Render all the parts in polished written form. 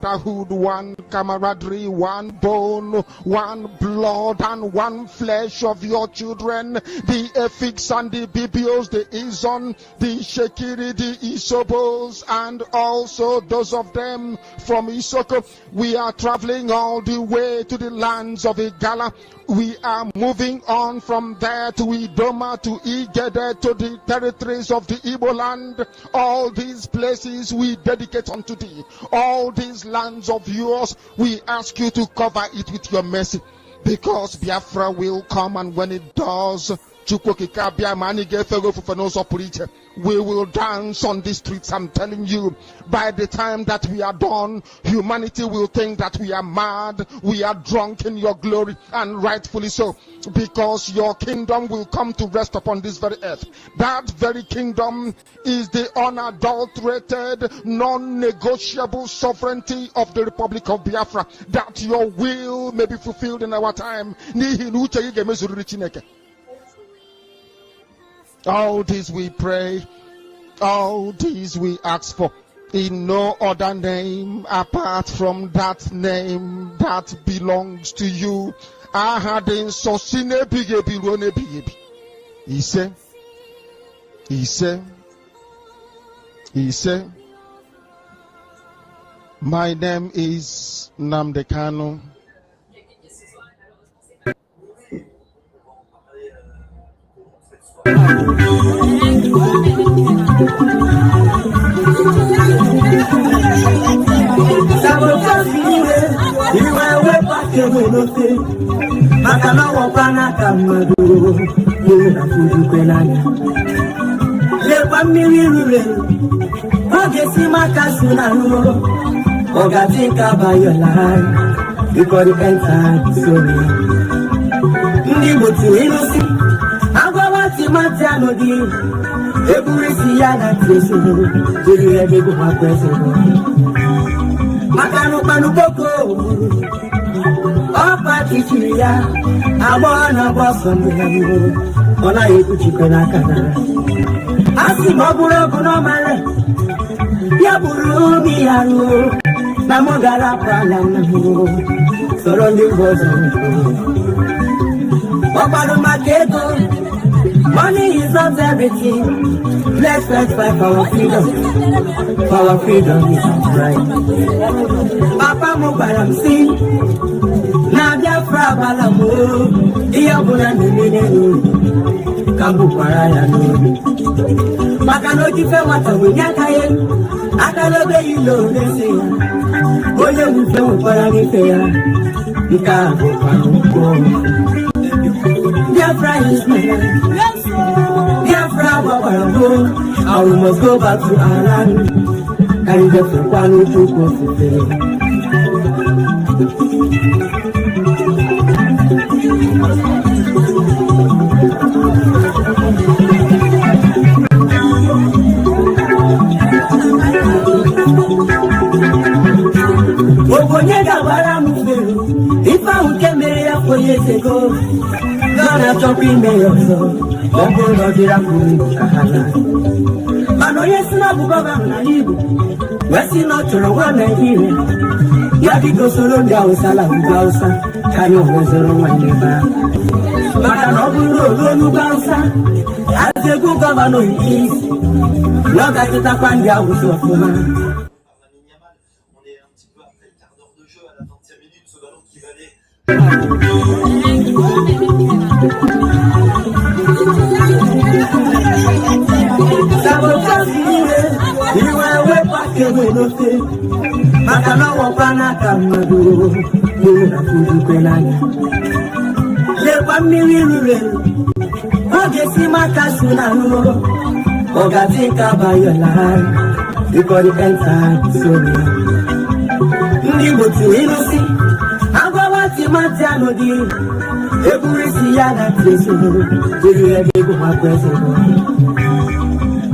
brotherhood, one camaraderie, one bone, one blood, and one flesh of your children, the Efiks and the Bibios, the Izon, the Shekiri, the Isobos, and also those of them from Isoko. We are traveling all the way to the lands of Igala. We are moving on from there to Idoma, to Igede, to the territories of the Igbo land. All these places we dedicate unto thee. All these lands of yours, we ask you to cover it with your mercy. Because Biafra will come, and when it does, we will dance on the streets. I'm telling you, by the time that we are done, humanity will think that we are mad, we are drunk in your glory, and rightfully so, because your kingdom will come to rest upon this very earth. That very kingdom is the unadulterated, non-negotiable sovereignty of the Republic of Biafra, that your will may be fulfilled in our time. All this we pray, all this we ask for, in no other name apart from that name that belongs to you. He said, my name is Namdekano. Money is not everything. Let's fight for our freedom. For our freedom is right. Papa Mubaram sing. Nadia Fra Balamo. Diabuna Nene. Kambu Paraya no. Makano Jife Wata Winyakaye. Akalobe Yilo Nese. Oye Mufe Muparanifea. Ikago Panuko. Biafra is my life. Biafra, I must go back to our land. Carry the Fukwano to if I can marry up 4 years ago, gonna talk in mayor, so don't go to the Kahana. Mano, yes, not Baba, West not to the one I hear. Yabiko solo down Salam Gausa, can you was a Roman neighbor? Makano Gausa, as the good governor is, not at the Tapanga was of woman.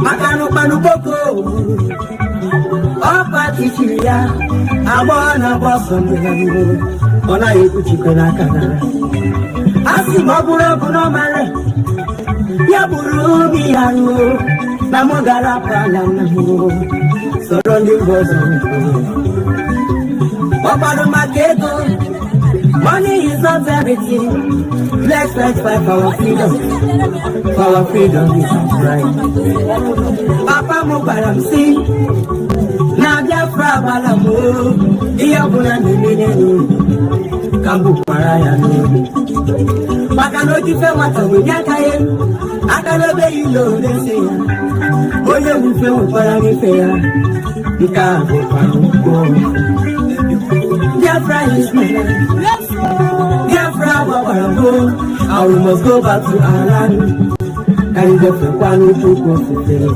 Makano Panuboko, Opa Tichiria, I wanna boss on the Rambo, on I Kuchikanaka. Asimabura Bonomare, Yaburu Biaru, Namogara Palam, surrounding was on Money is not everything. Let's fight for our freedom. For our freedom is right. Papa Mubarak see. Nadia Frabalamu. Diabuna Ninu. Kambu Parayanu. Makano Tifemata Winyakaye. Akanobe you know they say. Oye Wufemu Paranifea. Ikabu Paruko. Biafra is my land. Biafra, and we must go back to our land. And the Fepano took us to fail.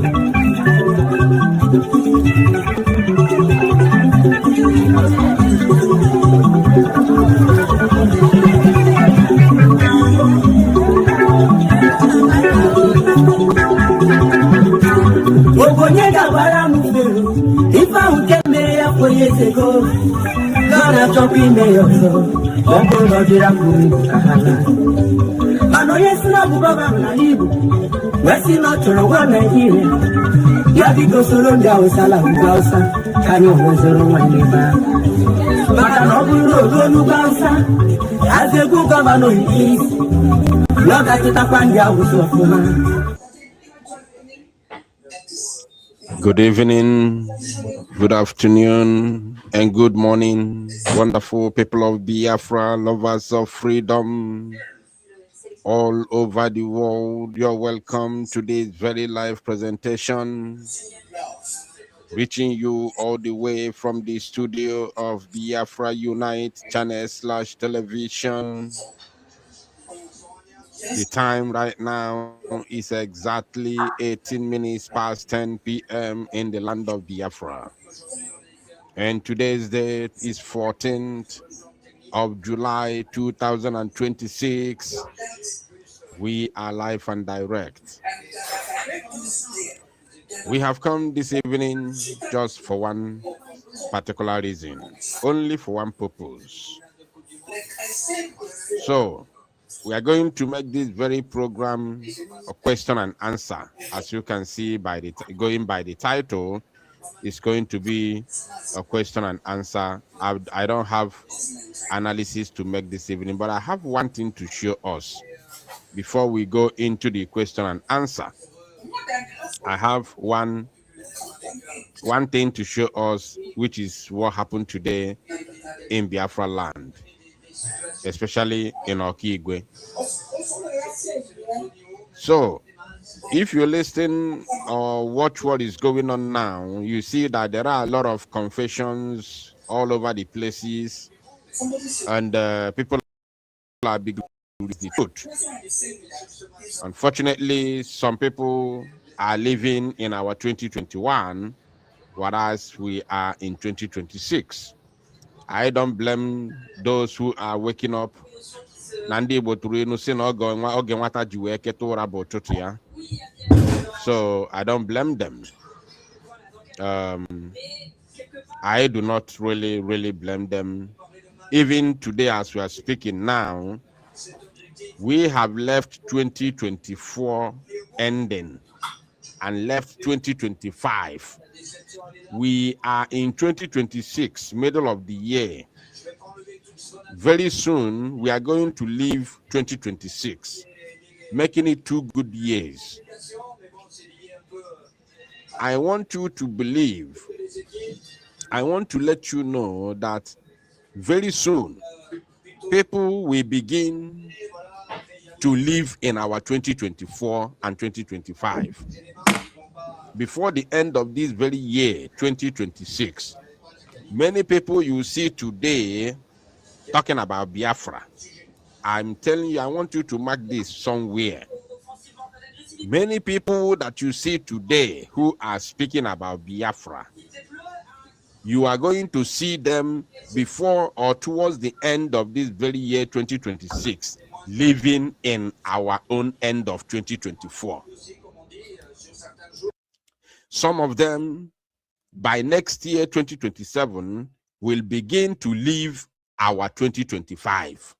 If I would get me up 4 years ago, gonna jump in there, so I'm gonna get up with Kahana. I know yes, not Baba Naibu. Western not to one Nigeria. You have to go so long, Salam Gausa. Can you was a Roman neighbor? But I know you know Gausa. As a good governor, he is. Not at the Tapanga was of woman. Good evening, good afternoon, and good morning, wonderful people of Biafra, lovers of freedom all over the world. You're welcome to this very live presentation, reaching you all the way from the studio of Biafra Unite channel/television. The time right now is exactly 18 minutes past 10 p.m. in the land of Biafra. And today's date is 14th of July 2026. We are live and direct. We have come this evening just for one particular reason, only for one purpose. So, we are going to make this very program a question and answer. As you can see by the going by the title, it's going to be a question and answer. I don't have analysis to make this evening, but I have one thing to show us before we go into the question and answer. I have one thing to show us, which is what happened today in Biafra land, especially in Okigwe. So, if you listen or watch what is going on now, you see that there are a lot of confessions all over the places, and people are beginning to read the truth. Unfortunately, some people are living in our 2021, whereas we are in 2026. I don't blame those who are waking up. So I don't blame them. I do not really blame them. Even today, as we are speaking now, we have left 2024 ending and left 2025. We are in 2026, middle of the year. Very soon, we are going to leave 2026, making it 2 good years. I want you to believe, I want to let you know that very soon, people will begin to live in our 2024 and 2025. Before the end of this very year, 2026, many people you see today talking about Biafra, I'm telling you, I want you to mark this somewhere. Many people that you see today who are speaking about Biafra, you are going to see them before or towards the end of this very year, 2026, living in our own end of 2024. Some of them, by next year, 2027, will begin to live our 2025.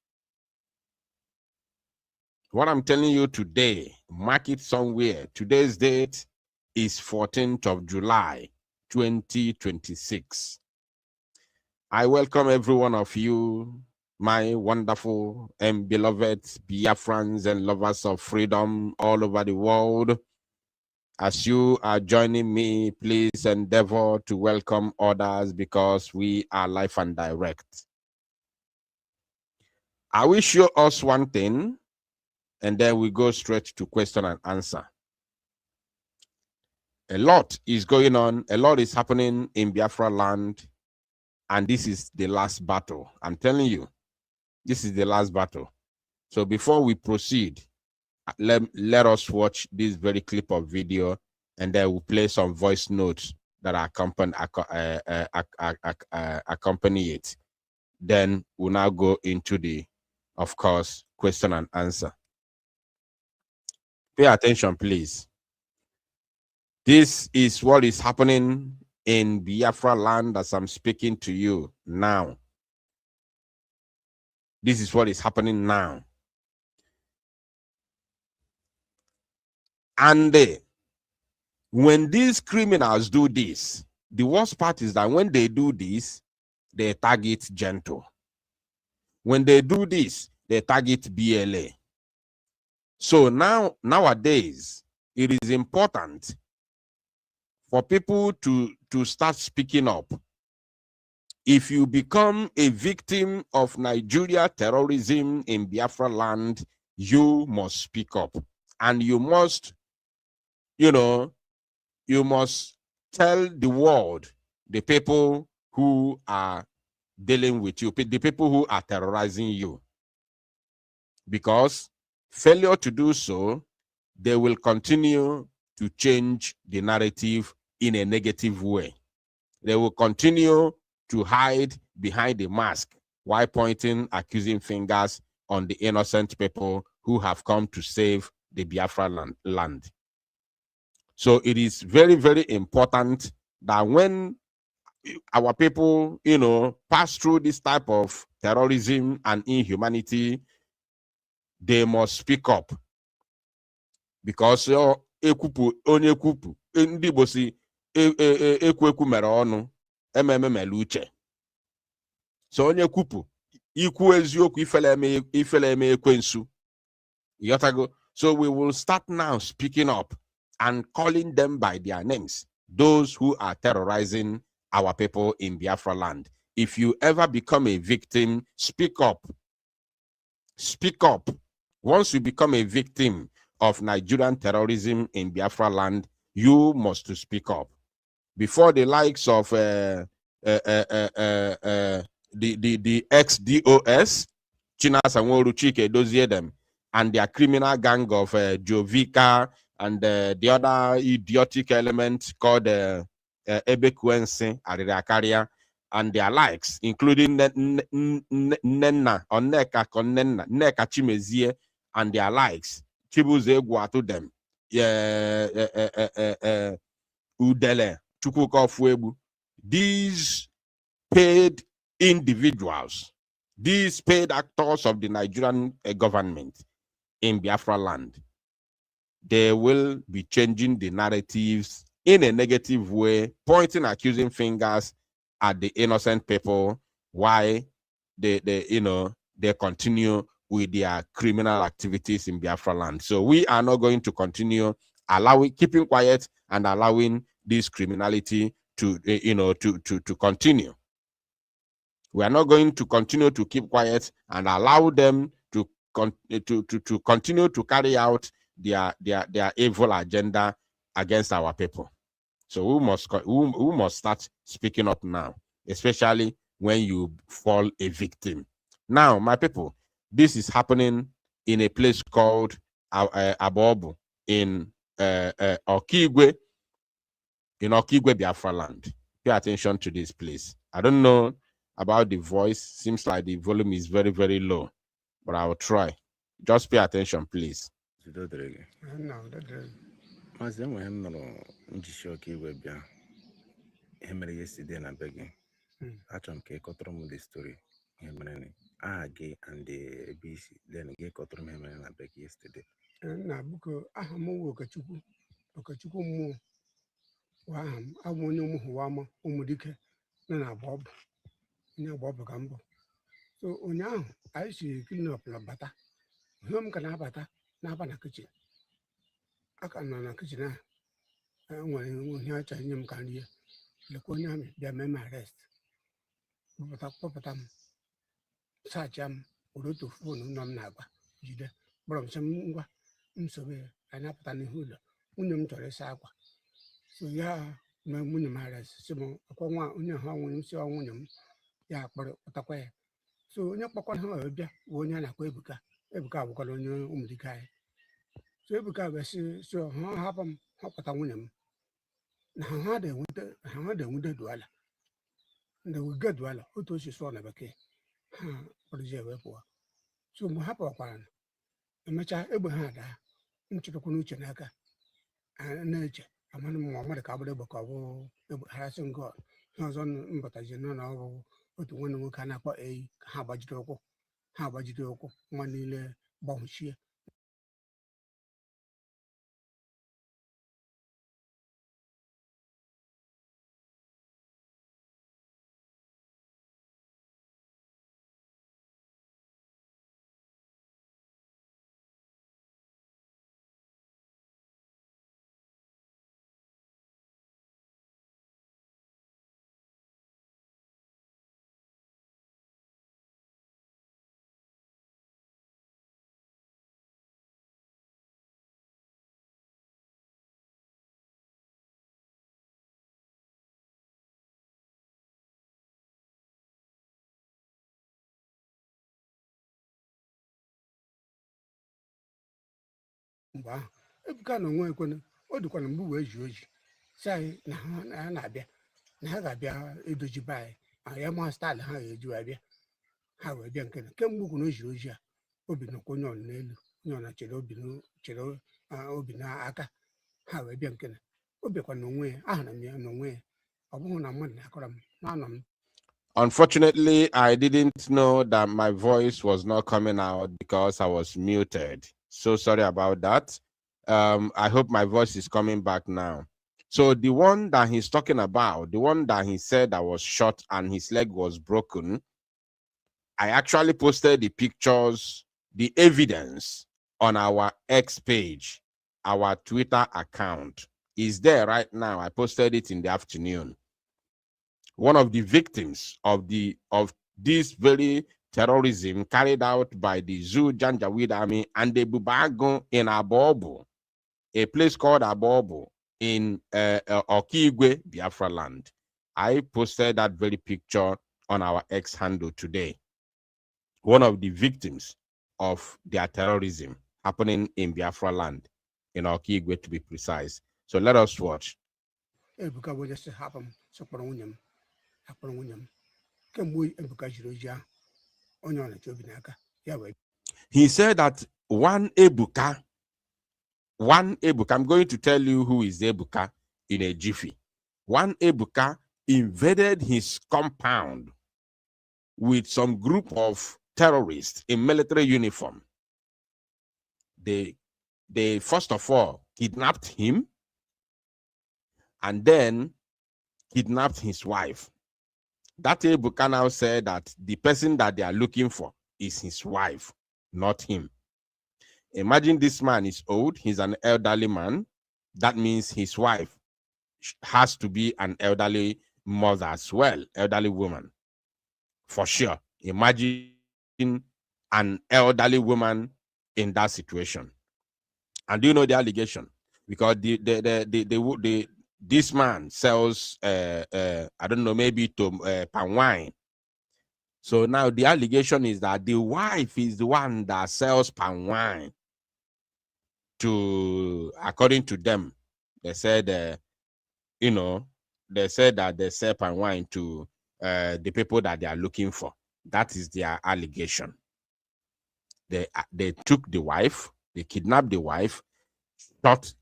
What I'm telling you today, mark it somewhere. Today's date is 14th of July, 2026. I welcome every one of you, my wonderful and beloved Biafrans and lovers of freedom all over the world. As you are joining me, please endeavor to welcome others because we are live and direct. I will show us one thing, and then we go straight to question and answer. A lot is going on, a lot is happening in Biafra land, and this is the last battle. I'm telling you, this is the last battle. So before we proceed, let us watch this very clip of video, and then we'll play some voice notes that accompany it. Then we'll now go into the, of course, question and answer. Pay attention, please. This is what is happening in Biafra land as I'm speaking to you now. This is what is happening now. And when these criminals do this, the worst part is that when they do this, they target gentle. When they do this, they target BLA. So nowadays, it is important for people to start speaking up. If you become a victim of Nigeria terrorism in Biafra land, you must speak up. And you must, you must tell the world, the people who are dealing with you, the people who are terrorizing you. Because failure to do so, they will continue to change the narrative in a negative way. They will continue to hide behind the mask while pointing accusing fingers on the innocent people who have come to save the Biafra land. So it is very, very important that when our people, pass through this type of terrorism and inhumanity, they must speak up. Because onye kwupu ndị Igbo si ekwu mere ọnụ ememe mere uche. So onye kwupu ikwu eziokwu ifele eme ekwensu. So we will start now speaking up and calling them by their names, those who are terrorizing our people in Biafra land. If you ever become a victim, speak up. Speak up. Once you become a victim of Nigerian terrorism in Biafra land, you must speak up. Before the likes of the ex-DOS, Chinas and Chike Doziedem, and their criminal gang of Jovika and the other idiotic element called Ebekwense, Arirakaria, and their likes, including Nenna or Neka Chimezie and their likes, Chibuze Guatu them, Udele, Chukwu. These paid individuals, these paid actors of the Nigerian government in Biafra land, they will be changing the narratives in a negative way, pointing accusing fingers at the innocent people while they continue with their criminal activities in Biafra land. So we are not going to continue keeping quiet and allowing this criminality to continue. We are not going to continue to keep quiet and allow them to continue to carry out their evil agenda against our people. So we must start speaking up now, especially when you fall a victim. Now, my people, this is happening in a place called Abobu in Okigwe, Biafra land. Pay attention to this place. I don't know about the voice. Seems like the volume is very, very low, but I will try. Just pay attention, please. Maazị enweghị m nọrọ njisi ọka igwe bịa ihe mere yesterday na be gị. Achọrọ m ka ịkọtụrụ m the story ihe mere aha gị and the BC then gị kọtụrụ m ihe mere na be gị yesterday. Na buko aha m wụ Okachukwu mmụọ wa aha m abụ onye ụmụ Hụwama Ụmụdike nọ na Abobu onye agba ọbụ ka mbụ so ụnyaahụ anyị si clean up na bata ihe m ka na-abata na-aba na kichin aka nọ na kichin a nwere ihe ọ chọrọ nye m ka m rie lekwa onye amị bịa mee m arrest kpọpụta m sacha m were otu foonu nọ m na-agba jide kpọrọ m sị m ngwa nsogbu ya anyị apụta n'ihu ụlọ nwunye m chọrọ ịsa akwa so ya mee nwunye m arrest sị m ọkwa nwa onye ha nwere isi nwunye m ya kpọtakwa ya so onye kpọkwara ha bịa bụ onye a na-akpọ Ebuka abụkwara onye ụmụdike anyị so Ebuka wee sị ha hapụ m ha kpọta nwunye m na ha na-enwute duala ndị wege duala otu osi sụọ na bekee ha kpọrọzie wee pụọ so mgbe ha pụọkwara na emechaa egbe ha daa nchetakwa n'uche n'aka na-eche amanụ m ma mmadụ ka agbara egbe ka ọ bụ egbe harasị ngọ ihe ọzọ mbatazie nọ na ọ bụ otu nwanne nwoke a na-akpọ eyi ka ha gbajide ụkwụ nwa niile gbanwechie mgbe ahụ Ebuka na onwe ekwena o dịkwana mgbe wee ji oji si anyị na ha na-abịa na ha ga-abịa edoji be anyị ya ma staịlụ ha ga-eji wee bịa ha wee bịa nke na kemgbe ukwu na o jiri oji a obi nọkwa onye ọnụ n'elu onye ọna chere obi n'aka ha wee bịa nke na o bịakwa n'onwe ya ahụrụ m ya n'onwe ya ọ bụghị na mmadụ na-akọrọ m na-anọ m. Unfortunately, I didn't know that my voice was not coming out because I was muted. So sorry about that. I hope my voice is coming back now. So the one that he's talking about, the one that he said that was shot and his leg was broken, I actually posted the pictures, the evidence on our X page, our Twitter account. Is there right now. I posted it in the afternoon. One of the victims of this very terrorism carried out by the Zoo Janjaweed Army and the Bubago in Abobo, a place called Abobo in Okigwe, Biafra land. I posted that very picture on our X handle today. One of the victims of their terrorism happening in Biafra land, in Okigwe to be precise. So let us watch. Ebuka will just happen. So for William, kemgbe Ebuka jiri oji ahụ onye ọ na-eche obi n'aka ya wee. He said that one Ebuka, I'm going to tell you who is Ebuka in a jiffy. One Ebuka invaded his compound with some group of terrorists in military uniform. They first of all kidnapped him and then kidnapped his wife. That Ebuka now said that the person that they are looking for is his wife, not him. Imagine this man is old, he's an elderly man. That means his wife has to be an elderly mother as well, elderly woman. For sure. Imagine an elderly woman in that situation. And do you know the allegation? Because this man sells, I don't know, maybe to palm wine. So now the allegation is that the wife is the one that sells palm wine to, according to them, they said, they said that they sell palm wine to the people that they are looking for. That is their allegation. They took the wife, they kidnapped the wife, shot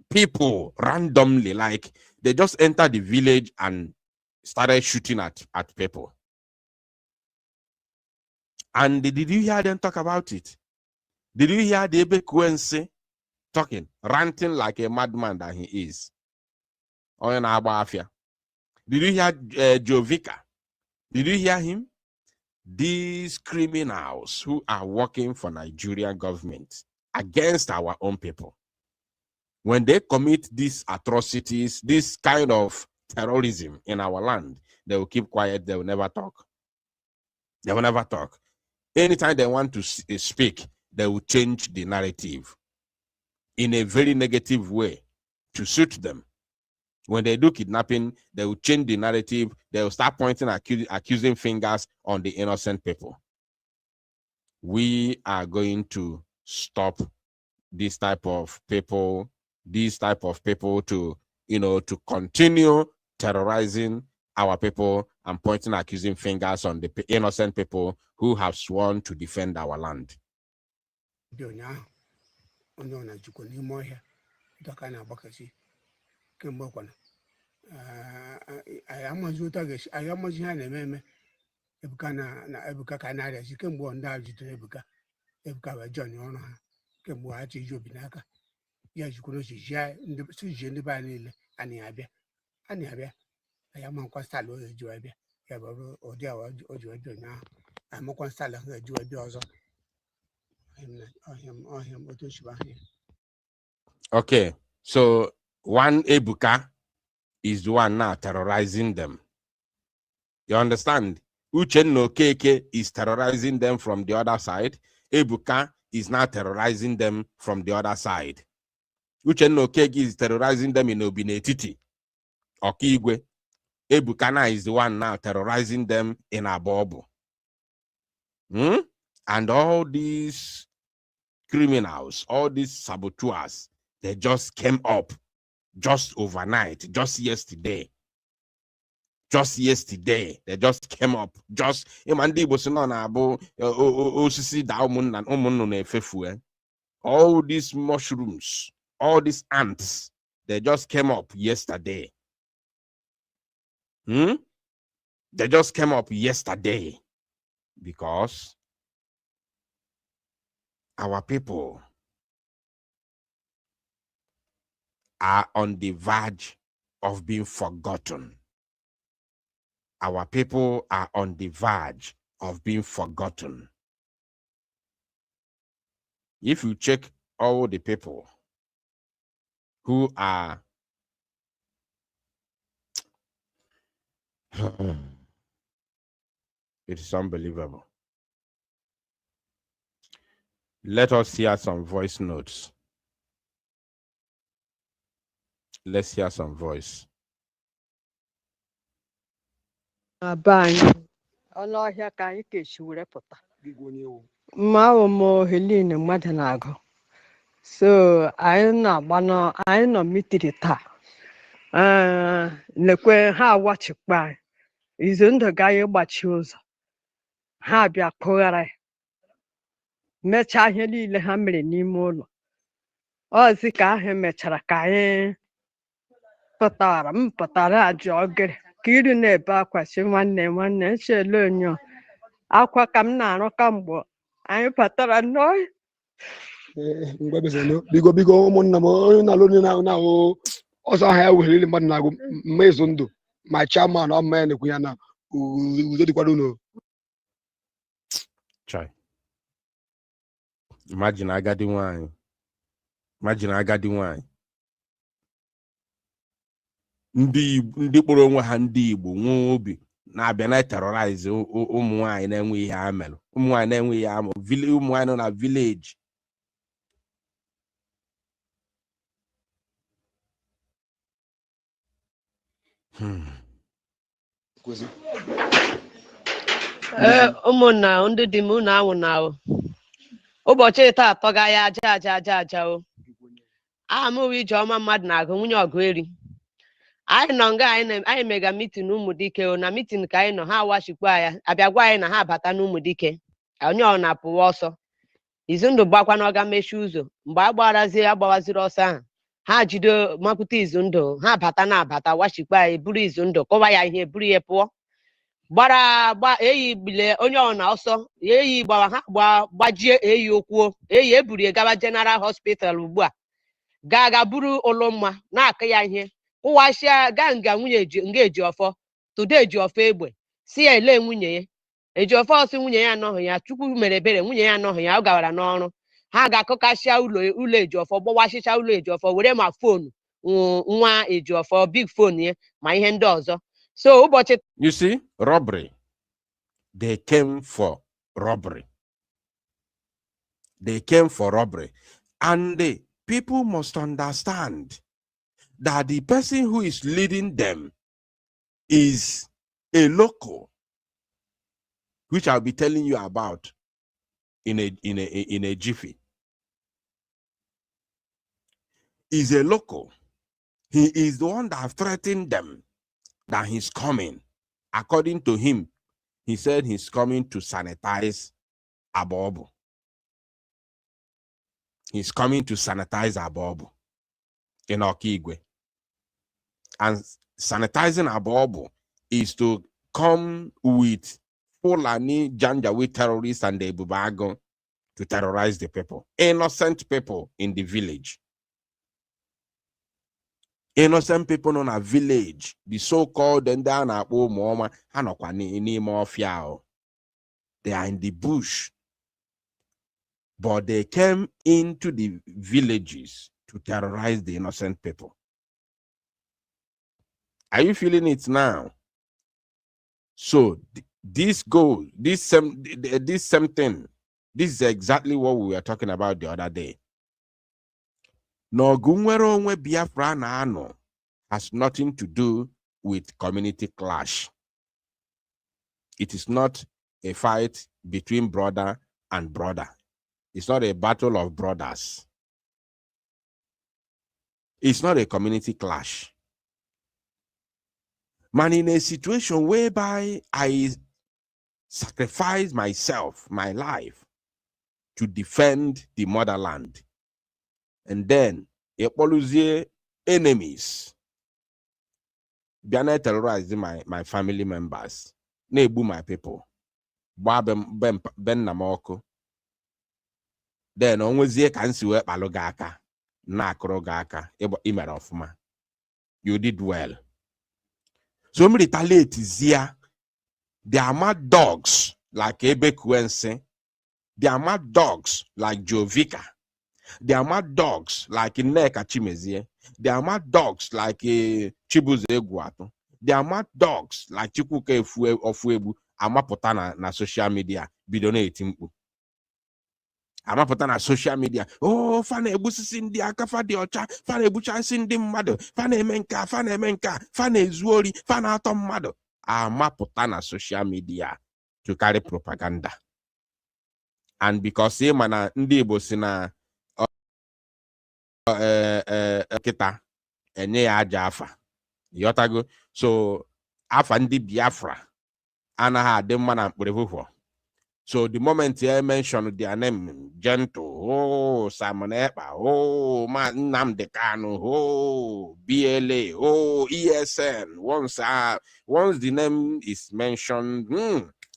people randomly, like they just entered the village and started shooting at people. And did you hear them talk about it? Did you hear the Ebekwense talking, ranting like a madman that he is? Did you hear Jovika Did you hear him? These criminals who are working for Nigerian government against our own people, when they commit these atrocities, this kind of terrorism in our land, they will keep quiet. They will never talk. They will never talk. Anytime they want to speak, they will change the narrative in a very negative way to suit them. When they do kidnapping, they will change the narrative. They will start pointing, accusing fingers on the innocent people. We are going to stop this type of people to, to continue terrorizing our people and pointing, accusing fingers on the innocent people who have sworn to defend our land. Ebuka ka na-arịa si kemgbe ndị a jidere Ebuka wee John ọrụ ha kemgbe ha ji obi n'aka ya jikwuru jie ndị be niile anyị abịa ya makwa style o ji wee bịa ya bụ ụdị a o ji wee bịa ụnyaahụ amakwa style ahụ eji wee bịa ọzọ ọhịa otu osiba ahụ. Okay, so one Ebuka is the one now terrorizing them. You understand? Uchenna Okeke is terrorizing them from the other side. Ebuka is now terrorizing them from the other side. Uchenna Okeke is terrorizing them in Obinetiti, Okigwe. Ebuka now is the one now terrorizing them in Abobo. And all these criminals, all these saboteurs, they just came up just overnight, just yesterday. Just yesterday, they just came up. Just all these mushrooms, all these ants, they just came up yesterday. They just came up yesterday because our people are on the verge of being forgotten. Our people are on the verge of being forgotten. If you check all the people who are it is unbelievable. Let us hear some voice notes. Let's hear some voice. Abanye ọnụọhịa ka anyị kechi were pụta mmanwụ m Helene mmadụ na-agụ so anyị nọ mitiri taa lekwe ha awachikwa anyị izu ndụ ga anyị gbachi ụzọ ha bịa kụghara mechaa ihe niile ha mere n'ime ụlọ ọzi ka ahụ mechara ka anyị pụtara ajụ ogere ka iri na-ebe akwa si nwanne nchele onyo akwa ka m na-arụ kamgbe anyị patara n'ọhịa bigo ụmụnna m onye na-alụ onye na-ahụ ọsọ ahụ ya were mmadụ na-agụ mma ịzụ ndụ ma chairman ọma ya na-ekwu ya na udo dịkwara unu. Imagine agadi nwanyị ndị kpọrọ onwe ha ndị Igbo nwe obi na-abịa na terrorize ụmụ nwanyị na-enwe ihe ha mere, ụmụ nwanyị na-enwe ihe ha mere, ụmụ nwanyị nọ na village. ụmụnna ndị dị m unu anwụ na ụbọchị taa atọga ya aja o aha m Ijeọma mmadụ na-agụ nwunye ọgụ eri anyị nọ nga anyị mega mitin Ụmụdike o na mitin ka anyị nọ ha awachikwa ya abịa gwa anyị na ha bata n'Ụmụdike onye ọ na-apụwa ọsọ izu ndụ gbakwa n'ọga mechi ụzọ mgbe agbawaziri ọsọ ahụ ha jide mapụta izu ndụ ha bata wachikwa ya eburu izu ndụ kọwa ya ihe eburu ya pụọ gba eyi gbile onye ọ na ọsọ eyi gbawa ha gbajie eyi okwuo eyi eburu ya gaba General Hospital ugbu a ga buru ụlọmma na-akụ ya ihe kụwasịa ga nga nwunye nga eji ọfọ tude eji ọfọ egbe si ya ele nwunye ya Ejiofor ọsị nwunye ya anọghị ya Chukwu mere ebere nwunye ya anọghị ya ọ gawara n'ọrụ ha ga-akụkasịa ụlọ Ejiofor gbawasịcha ụlọ Ejiofor were ma fonu nwa Ejiofor big phone ya ma ihe ndị ọzọ so ụbọchị You see, robbery. They came for robbery. They came for robbery. And the people must understand that the person who is leading them is a local, which I'll be telling you about in a jiffy. Is a local. He is the one that threatened them that he's coming. According to him, he said he's coming to sanitize Abobo. He's coming to sanitize Abobo in Okigwe. And sanitizing Abobo is to come with Fulani Janjaweed terrorists and the Bubago to terrorize the people. Innocent people in the village. Innocent people in a village, the so-called they are in the bush, but they came into the villages to terrorize the innocent people. Are you feeling it now? So this same thing, this is exactly what we were talking about the other day. No Gunwero onwe Biafra na ano has nothing to do with community clash. It is not a fight between brother and brother. It's not a battle of brothers. It's not a community clash. Man, in a situation whereby I sacrifice myself, my life, to defend the motherland, and then enemies Biana terrorizing my family members, nebu my people, ben namoko. Then onwezie ka nsi wee kpalụ gị aka na akụrụ gị aka imere ọfụma. You did well. So me retaliate zia. They are mad dogs like Ebe Kuense. They are mad dogs like Jovika. They are mad dogs like Nneka Chimezie. They are mad dogs like Chibuze Egwuatu. They are mad dogs like Chukwuke Ofuebu. Amapụta na social media bido na-eti mkpu. Amapụta na social media. Oh, fana ebusisi ndị aka fa dị ọcha, fana ebuchasị ndị mmadụ, fana eme nka, fana ezu ori, fana atọ mmadụ. Amapụta na social media to carry propaganda. And because mana ndị Igbo si na kita enye ya aja afa. Yotago. So afa ndị Biafra anaghị adị mma na mkpụrụ. So the moment I mention their name, Gentle, oh, Simon Epa, oh, Nnamdi Kanu, oh, BLA, oh, ESN. Once the name is mentioned,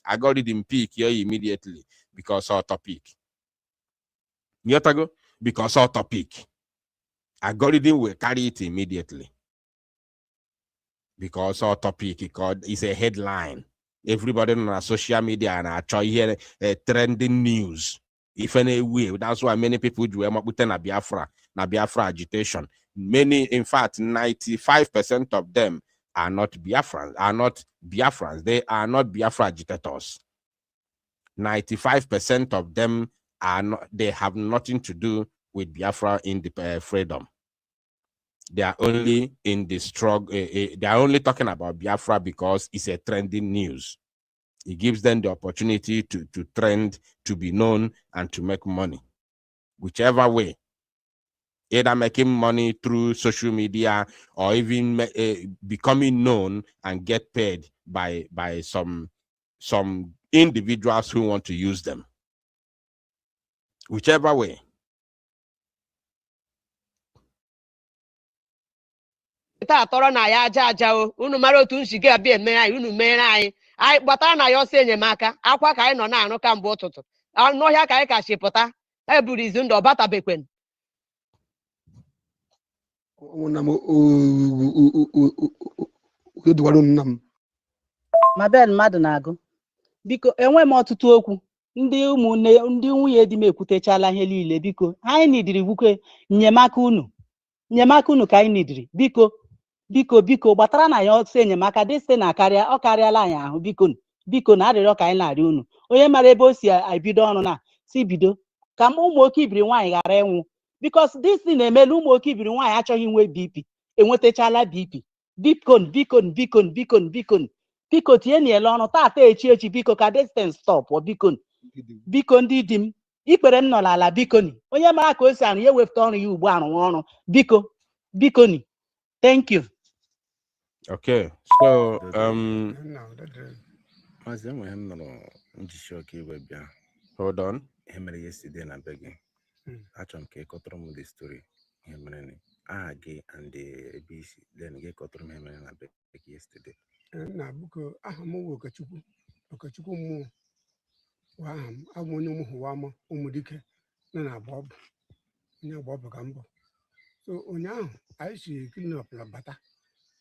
I got it in peak here immediately because our topic. Yotago, because our topic. Algorithm will carry it immediately. Because our topic is a headline. Everybody on social media and I try here trending news. If any way, that's why many people do na Biafra agitation. Many, in fact, 95% of them are not Biafrans. They are not Biafra agitators. 95% of them are not. They have nothing to do with Biafra in the freedom. They are only in the struggle. They are only talking about Biafra because it's a trending news. It gives them the opportunity to trend, to be known, and to make money. Whichever way. Either making money through social media or even becoming known and get paid by some individuals who want to use them. Whichever way. atọrọ na ya aja aja o unu mara otu nshige abịa eme anyị unu mere anyị gbatara na ya ọsọ enyemaka akwa ka anyị nọ na-arụ kamgbe ụtụtụ n'ọhịa ka anyị kachi pụta eburu izu ndụ ọbatabekwen ma bel mmadụ na-agụ biko enwe m ọtụtụ okwu ndị ụmụnne ndị nwunye di m ekwutechala ihe niile biko anyị nidiri bukwe enyemaka unu ka anyị nidiri biko gbatara na ya ọsọ enyemaka dịsite na ọ karịala anyị ahụ biko na arịrịọ ka anyị na-arịọ unu onye mara ebe o si ebido ọrụ na si bido ka ụmụ oke ibiri nwaanyị ghara ịnwụ bikos disi na-emelu ụmụ oke ibiri nwaanyị achọghị inwe BP enwetachala BP biko tinye niele ọnụ tata echi biko ka distance stop biko ndị di m ikpere m nọ n'ala bikoni onye mara ka o si arụ ya ewepụta ọrụ ya ugbu arụwa ọrụ bikoni thank you. Okay, so Maazị enweghị m nụrụ njisi ọka iwe bịa. Hold on. Ihe mere yesterday na be gị. Achọrọ m ka ị kọtụrụ m the story. Ihe mere ni aha gị and ABC then gị kọtụrụ m ihe mere na be gị yesterday. Na buko aha m bụ Okechukwu mmụọ wa aha m abụ onye ụmụ ama ụmụ dike nọ na agba ọbụ onye agba ọbụ ka mbụ so ụnyaahụ anyị si clean na bata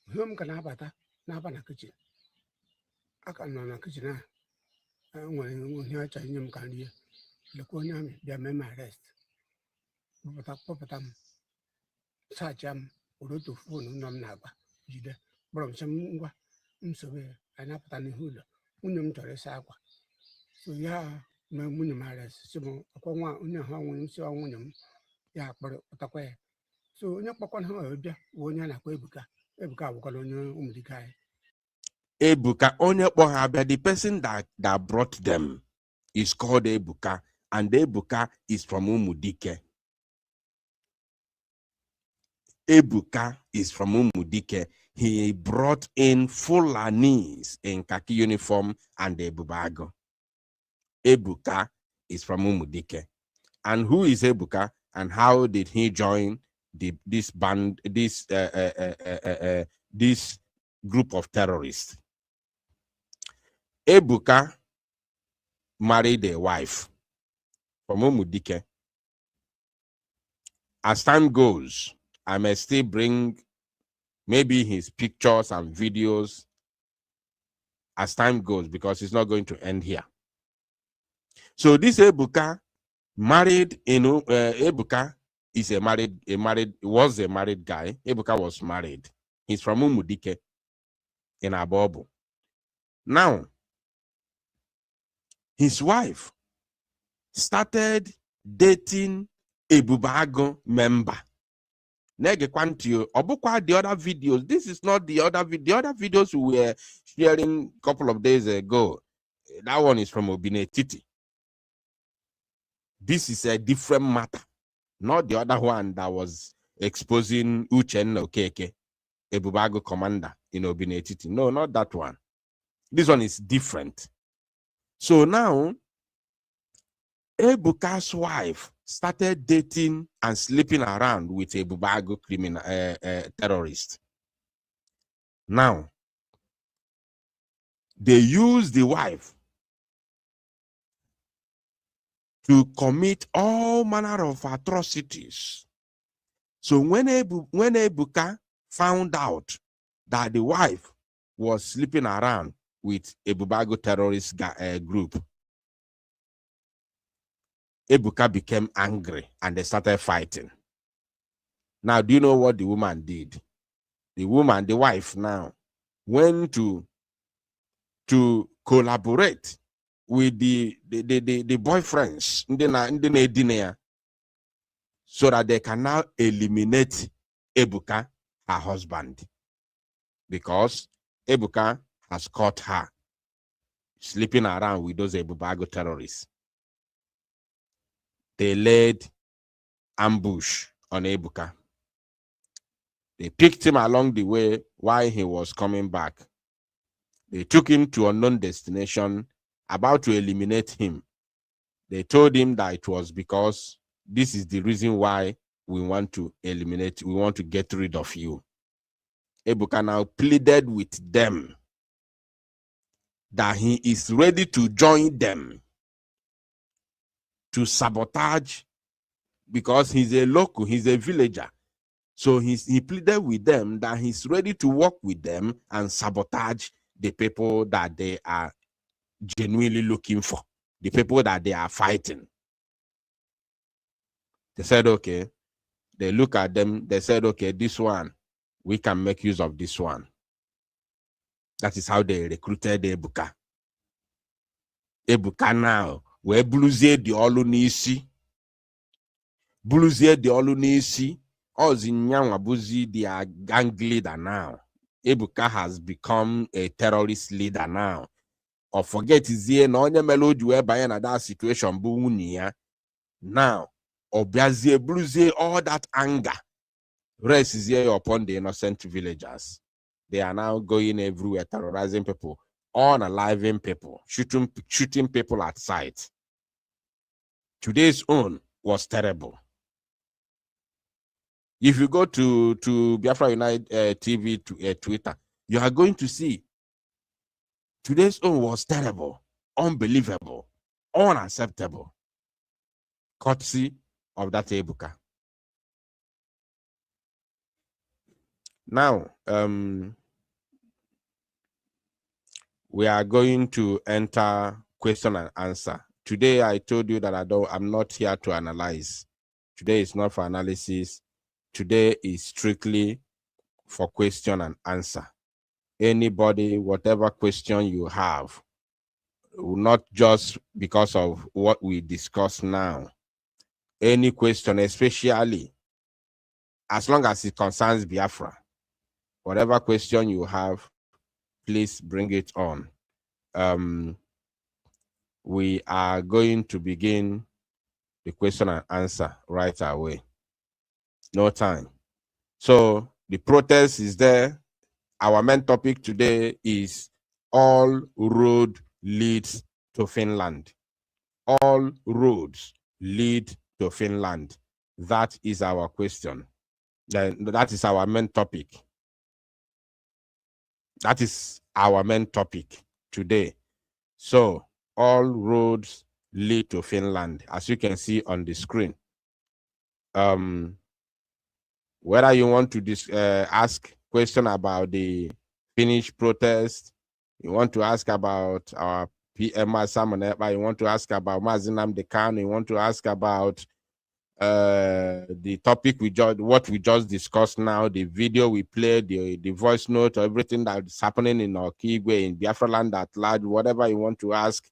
ihe m ka na-abata n'aba na kichin aka nọ na kichin a nwere ihe ọcha nye m ka nri ya lekwa onye amị bịa mee m arrest kpọpụta m sacha m otu fonu nọ m na-agba jide kpọrọ m sị m ngwa nsogbu ya anyị na-apụta n'ihu ụlọ nwunye m chọrọ ịsa akwa so ya mee nwunye m arrest si m akwa nwa onye ahụ nwunye m si nwunye m ya kpọrọ pụtakwa ya so onye kpọkwana ha ọbịa bụ onye a na-akpọ Ebuka abụkwala onye ụmụdike anyị. Ebuka onye kpọ ha abịa, the person that brought them is called Ebuka, and Ebuka is from Umudike. Ebuka is from Umudike. He brought in Fulanis in khaki uniform and a bubago. Ebuka is from Umudike. And who is Ebuka and how did he join this band, this group of terrorists? Ebuka married a wife from Umudike. As time goes, I may still bring maybe his pictures and videos as time goes, because it's not going to end here. So this Ebuka married, Ebuka is was a married guy. Ebuka was married. He's from Umudike in Abobo. Now, his wife started dating a Bubago member. The other videos. This is not the other video. The other videos we were sharing a couple of days ago. That one is from Obine Titi. This is a different matter. Not the other one that was exposing Uchen Okeke, a Bubago commander in Obine Titi. No, not that one. This one is different. So now, Ebuka's wife started dating and sleeping around with a Bubago criminal terrorist. Now, they use the wife to commit all manner of atrocities. So when Ebuka found out that the wife was sleeping around with a Bubago terrorist group, Ebuka became angry and they started fighting. Now, do you know what the woman did? The wife now, went to collaborate with the boyfriends so that they can now eliminate Ebuka, her husband, because Ebuka has caught her sleeping around with those Bubago terrorists. They laid ambush on Ebuka. They picked him along the way while he was coming back. They took him to an unknown destination, about to eliminate him. They told him that it was because this is the reason why we want to eliminate, we want to get rid of you. Ebuka now pleaded with them that he is ready to join them to sabotage, because he's a local, he's a villager. So he pleaded with them that he's ready to work with them and sabotage the people that they are genuinely looking for, the people that they are fighting. They said, okay, they look at them, they said, okay, this one, we can make use of this one. That is how they recruited Ebuka. Ebuka now, where bluzie the olu n'isi. Bluzie the olu n'isi. Ozinyangwa buzi the gang leader now. Ebuka has become a terrorist leader now. Or forget is here no onye melody where by another situation bu now. Obiazie bluzie all that anger. Rest is here upon the innocent villagers. They are now going everywhere, terrorizing people, unaliving people, shooting people at sight. Today's own was terrible. If you go to Biafra United TV to Twitter, you are going to see today's own was terrible, unbelievable, unacceptable. Courtesy of that Ebuka. Now, we are going to enter question and answer. Today, I told you that I'm not here to analyze. Today is not for analysis. Today is strictly for question and answer. Anybody, whatever question you have, not just because of what we discuss now. Any question, especially as long as it concerns Biafra, whatever question you have, please bring it on. We are going to begin the question and answer right away. No time. So the protest is there. Our main topic today is all road leads to Finland. All roads lead to Finland. That is our question. That is our main topic. That is our main topic today. So all roads lead to Finland, as you can see on the screen. Whether you want to ask question about the Finnish protest, you want to ask about our PM Simon Ekpa, you want to ask about Mazinam Dekan, you want to ask about the topic what we just discussed now, the video we played, the voice note, everything that's happening in Okigwe, in Biafra land at large, whatever you want to ask,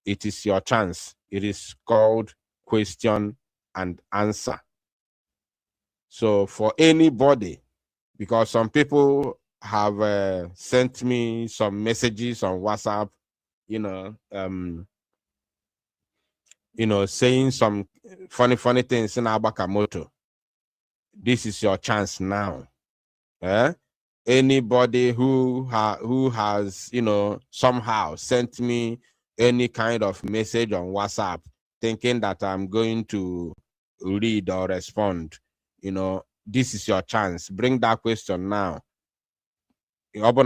it is your chance. It is called question and answer. So for anybody, because some people have sent me some messages on WhatsApp, saying some funny things in Abakamoto. This is your chance now. Anybody who has, somehow sent me any kind of message on WhatsApp thinking that I'm going to read or respond, this is your chance. Bring that question now. Then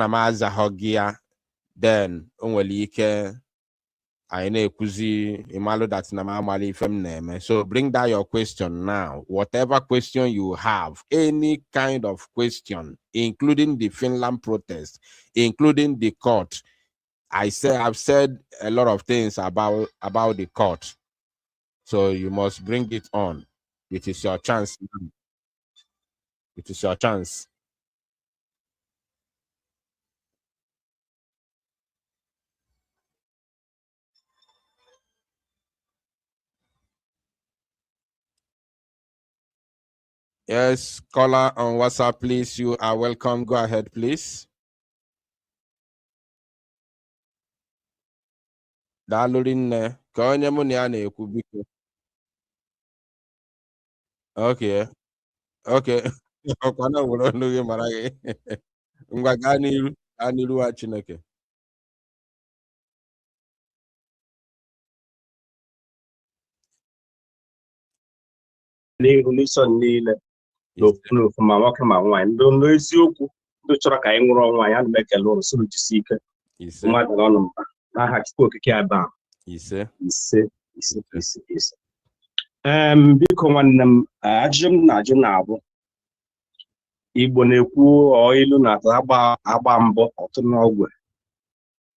so bring that your question now. Whatever question you have, any kind of question, including the Finland protest, including the court. I've said a lot of things about the court. So you must bring it on. It is your chance. It is your chance. Yes, caller on WhatsApp, please. You are welcome. Go ahead, please. Okay. Okay. n'ihu n'iso niile n'ofu ma nwoke ma nwaanyị ndị n'eziokwu ndị chọrọ ka anyị nwụrụ ọnwa ya na ekele ụrụ soro jisi ike mmadụ n'ọnụ mba n'aha Chukwu okike aba ise. Biko nwanne m, ajụjụ m na-ajụ na-abụ Igbo na-ekwu ilu na agba mbọ ọtụ n'ọgwụ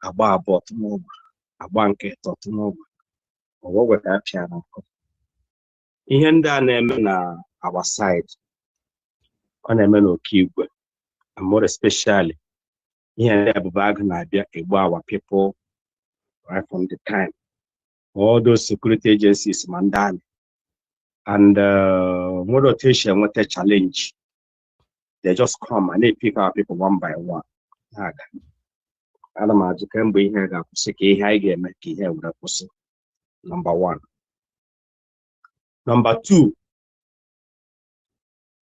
agba abụọ tụmụgba agba nke ịtọ tụmụgba ọgwụgwọ ka a pịara nkụ. Ihe ndị a na-eme na our side, ọ na-eme n'Okigwe, and more especially ihe ndị Ebube Agụ na-abịa egbu our people right from the time. All those security agencies ma ndị amị, and nwere otu esi enweta challenge, they just come and they pick our people one by one. Ana m ajụ kemgbe ihe ga-akwụsị ka ihe anyị ga-eme ka ihe were kwụsị. Number one. Number two,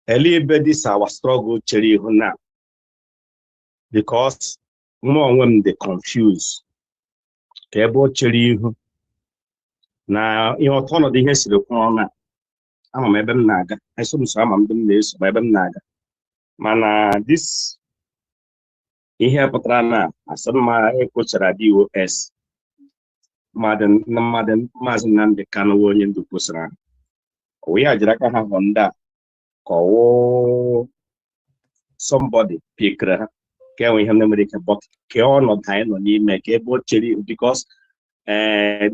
ebe this our struggle chere ihu now, because mụ onwe m dị confused ka ebe o chere ihu na ihe ọtọ ọnọdụ ihe siri kwụrụ na ama m ebe m na-aga, eso m so ama m ndị m na-eso ebe m na-aga, mana this ihe pụtara na asị mma ekwochara DOS Maazị Nnamdi Kanu onye ndu kwụsịrị we ya jiri aka ha hụ ndị a ka ọwụ somebody pikere ha ka enwe ihe mere ike, but ka ọnọdụ anyị nọ n'ime ka ebe o chere, because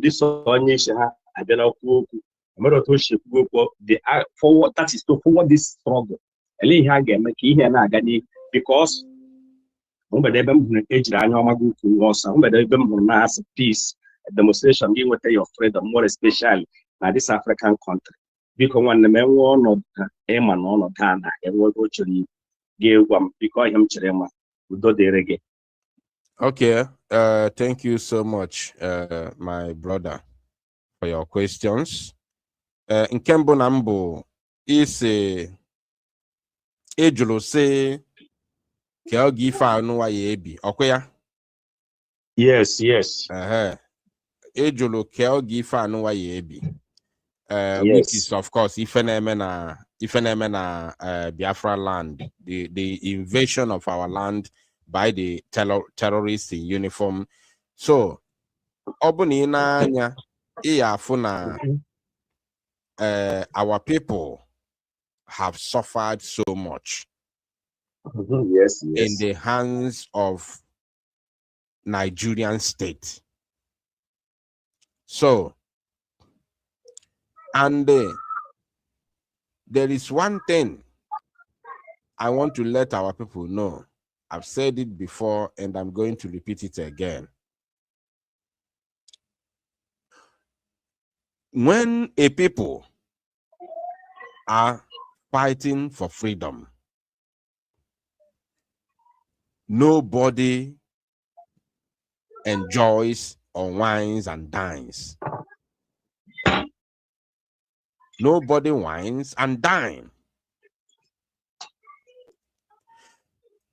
this onye isi ha abịa na okwu mere otu o si ekwu okwu that is to forward this struggle. Ele ihe a ga-eme ka ihe na-aga n'ihu, because mgbede ebe m hụrụ ejiri anya ọma gị ukwu ọsọ, mgbede ebe m hụrụ na-asị peace demonstration gị nweta your freedom, more especially na this African country. Biko nwanne m enwe ọnọdụ ha ịma na ọnọdụ ha na enwego o chere ga-egwa m, biko ihe m chere ma udo dịrị gị. Okay, thank you so much, my brother, for your questions. Nke mbụ na mbụ isi ejụrụ sị ka ọ ga ife anụwa ya ebi, ọkwa ya? Yes, yes. Ejụrụ ka ọ ga ife anụwa ya ebi. Yes. Which is of course ife na-eme na Biafra land, the invasion of our land by the terrorists in uniform. So ọ bụ na ị na-anya ya afụ na our people have suffered so much Yes, in the hands of Nigerian state. So, and there is one thing I want to let our people know. I've said it before and I'm going to repeat it again. When a people are fighting for freedom, nobody enjoys, unwinds, and dines. Nobody whines and dine.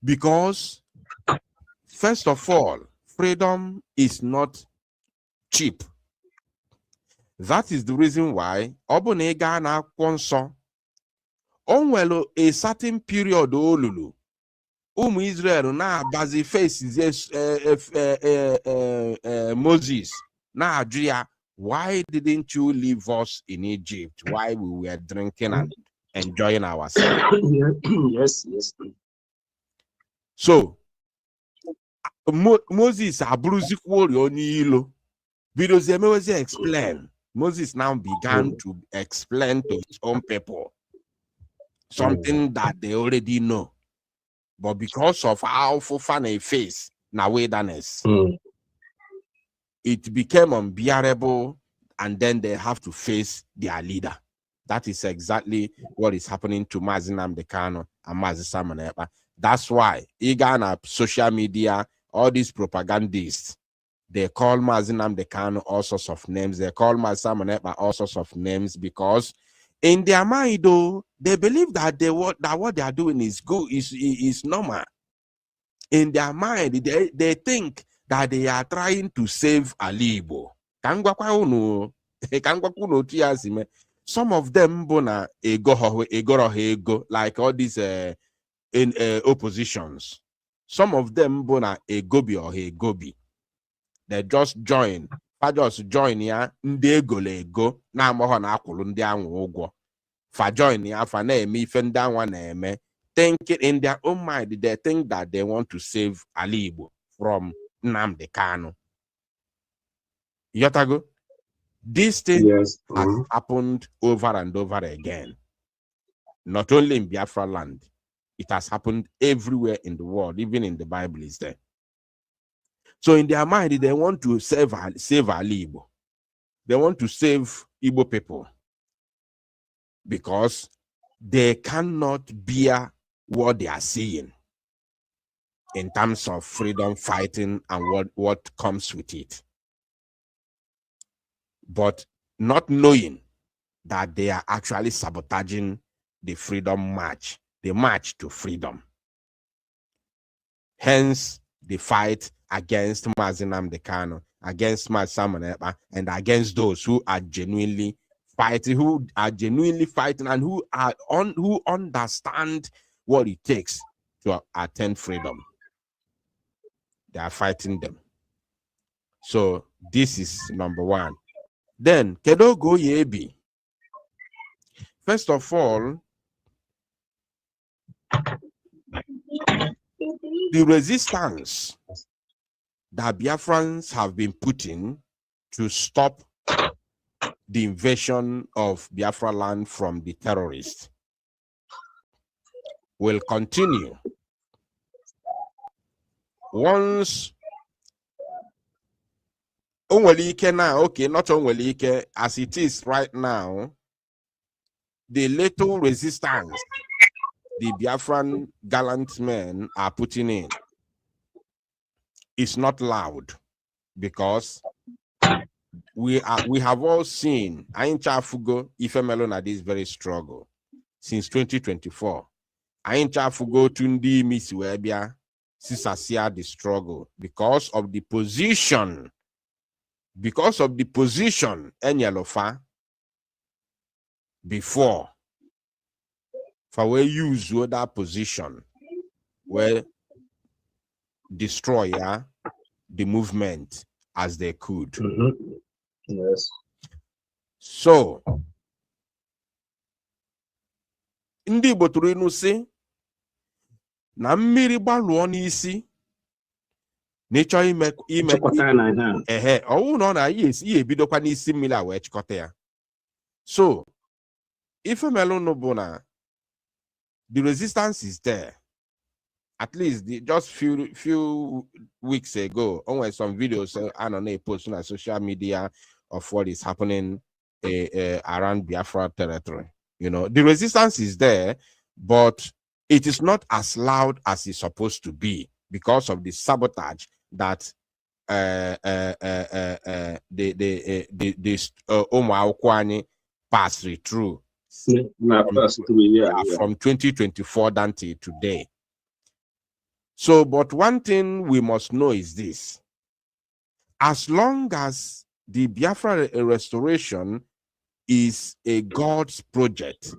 Because, first of all, freedom is not cheap. That is the reason why Obonega na Kwonso onwelo a certain period olulu Israel na bazi faces Moses na Adria. Why didn't you leave us in Egypt while we were drinking and enjoying ourselves? Yes, yes. So Moses explain. Moses now began to explain to his own people something that they already know, but because of how far they face na wilderness, it became unbearable, and then they have to face their leader. That is exactly what is happening to Mazi Nnamdi Kanu and Mazi Simon Ekpa. That's why, even on social media, all these propagandists, they call Mazi Nnamdi Kanu all sorts of names. They call Mazi Simon Ekpa all sorts of names, because in their mind, though, they believe that what they are doing is good, is normal. In their mind, they think that they are trying to save Alibo. Some of them bona ego, like all these in oppositions. Some of them bona egobi or egobi. They just join. Fa just join ya ndị ego ego na amahọ na akwụrụ ndị anwụ ụgwọ. Fa join ya fa na-eme ife ndị anwa na-eme. Thinking in their own mind, they think that they want to save Ali Igbo from Nnamdi Kanu. Yotago, this thing Yes. has happened over and over again. Not only in Biafra land, it has happened everywhere in the world, even in the Bible is there. So in their mind, they want to save Ali Igbo. They want to save Igbo people because they cannot bear what they are seeing in terms of freedom fighting and what comes with it. But not knowing that they are actually sabotaging the freedom march, the march to freedom. Hence, the fight against Mazi Nnamdi Kanu, against Mazi Simon Ekpa, and against those who are genuinely fighting, and who understand what it takes to attain freedom. They are fighting them. So this is number one. Then Kedo Go Yebi. First of all, the resistance that Biafrans have been putting to stop the invasion of Biafra land from the terrorists will continue. Once Onwelike now, okay, not Onwelike, as it is right now, the little resistance the Biafran gallant men are putting in is not loud, because we have all seen Aincha Fugo Ifemelo at this very struggle since 2024. Aincha Fugo Tundi Misiwebia Sisasia the struggle because of the position. Because of the position Enyelofa before, for we use that position where destroy the movement as they could. Yes. So ndị Igbo tụrụ inu sị na mmiri gbalụọ n'isi n'ịchọ ime ọwụ na ọ na ihe ebidokwa n'isi mmiri a wee chịkọta ya. So ifemelụnụ bụ na the resistance is there. At least just few weeks ago, only some videos I don't know posted on social media of what is happening around Biafra territory. You know, the resistance is there, but it is not as loud as it's supposed to be because of the sabotage that the Omo passed through. From 2024 down to today. So, but one thing we must know is this: as long as the Biafra restoration is a God's project,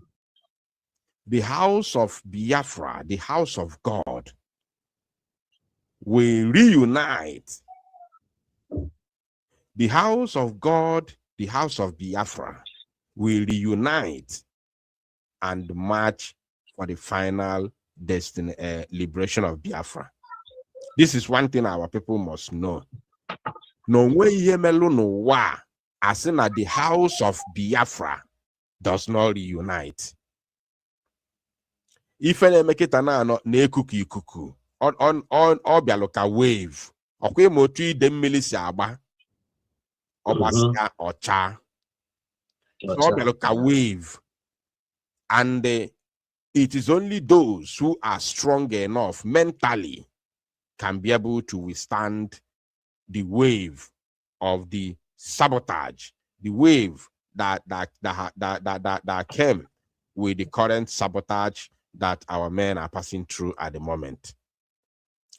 the house of Biafra, the house of God, will reunite. The house of God, the house of Biafra, will reunite and march for the final destiny, liberation of Biafra. This is one thing our people must know. No way no as in the house of Biafra does not reunite. If any make it no ikuku on bialoka wave. Okay, motri dem milisi agba. Obasia ocha. Bialoka wave. And it is only those who are strong enough mentally can be able to withstand the wave of the sabotage, the wave that came with the current sabotage that our men are passing through at the moment.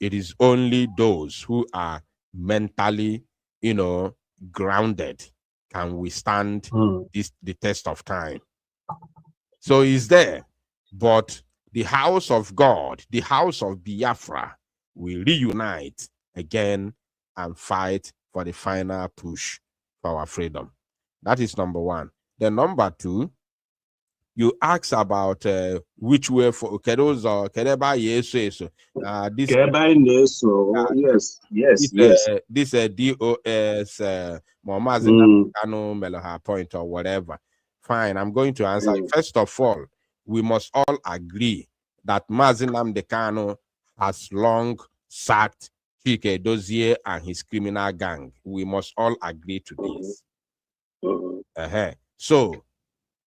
It is only those who are mentally, grounded can withstand the test of time. So it's there, but the house of God, the house of Biafra, will reunite again and fight for the final push for our freedom. That is number one. Then number two, You ask about which way for Kedos or Kedeba yes. This this DOS Momazina Kano Meloha point or whatever. Fine, I'm going to answer. First of all, we must all agree that Mazinam Dekano has long sacked Chike Dozie and his criminal gang. We must all agree to this. So,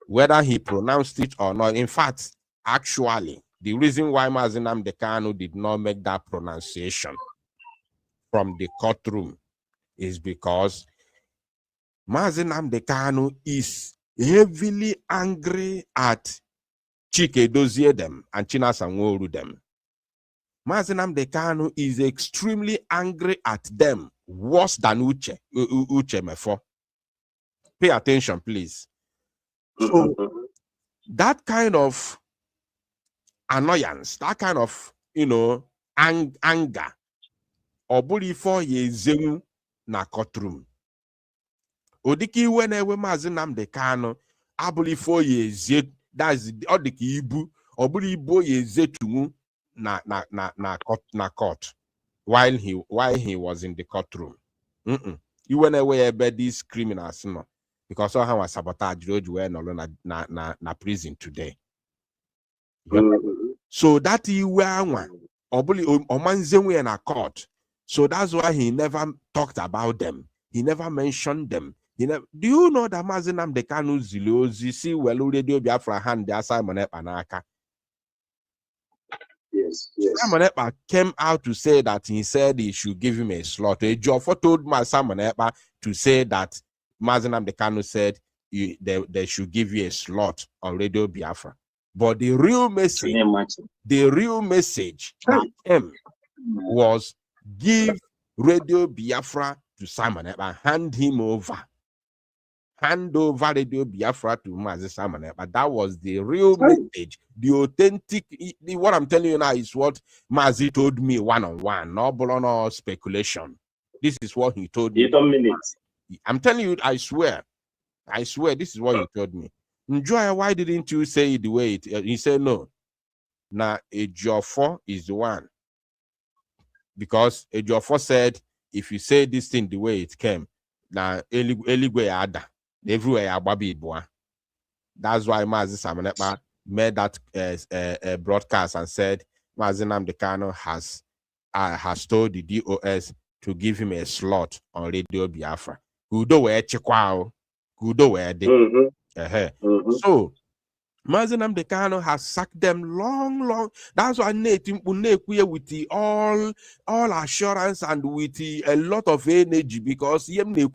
whether he pronounced it or not, in fact, actually, the reason why Mazinam Dekano did not make that pronunciation from the courtroom is because Mazinam Dekano is heavily angry at Chike Dozie them and Chinasa Nworu them. Mazinam Dekano is extremely angry at them, worse than Uche Mefo. Pay attention, please. So that kind of annoyance, that kind of, anger, obuli for ye zemu na courtroom. Odiki whenever Mazinam Dekano, abuli for ye zet, that's odiki ibu, obuli ibu ye zetumu na court while he was in the courtroom. You went away about these criminals, no, because all was sabotage na prison today. So that he were obuli in a court. So that's why he never talked about them. He never mentioned them. Do you know that Mazinam Dekano Zilozi see well radio Biafra hand the Simon Epanaka? Yes. Simon Epa came out to say that he said he should give him a slot. Ejiofor told Simon Epa to say that Mazinam Dekano said they should give you a slot on Radio Biafra. But the real message that came was give Radio Biafra to Simon Epa, hand him over. Hand over Radio Biafra to Mazi Simon Epa. That was the real message, the authentic. What I'm telling you now is what Mazi told me one-on-one, no speculation. This is what he told me. You don't mean it. I'm telling you, I swear, this is what he told me. Enjoy, why didn't you say it the way it? He said no. Now, Ejiofor is the one. Because Ejiofor said, if you say this thing the way it came, now, Eligwe Ada. Everywhere that's why Mazi Simon Epa made that broadcast and said Mazinam Dekano has told the DOS to give him a slot on Radio Biafra. Kudo we chekwao, kudo we de. So Mazinam Dekano has sacked them long. That's why with the all assurance and with a lot of energy, because Mazinam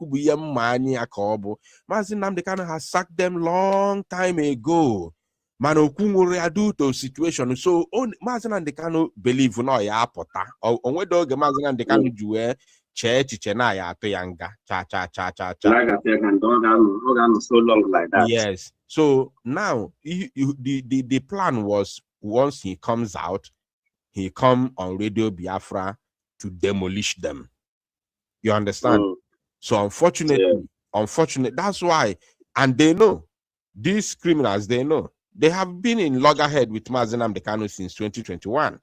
Dekano has sacked them long time ago. Manokumuriaduto situation. So Mazinam Dekano believe no ya pota. On we dog Mazinam Dekano juwe chena ya to yanga. Cha. So long like that. Yes. So now the plan was, once he comes out, he come on Radio Biafra to demolish them. You understand? So unfortunately, that's why, and they know, these criminals, they know. They have been in loggerhead with Mazinam Dekano since 2021.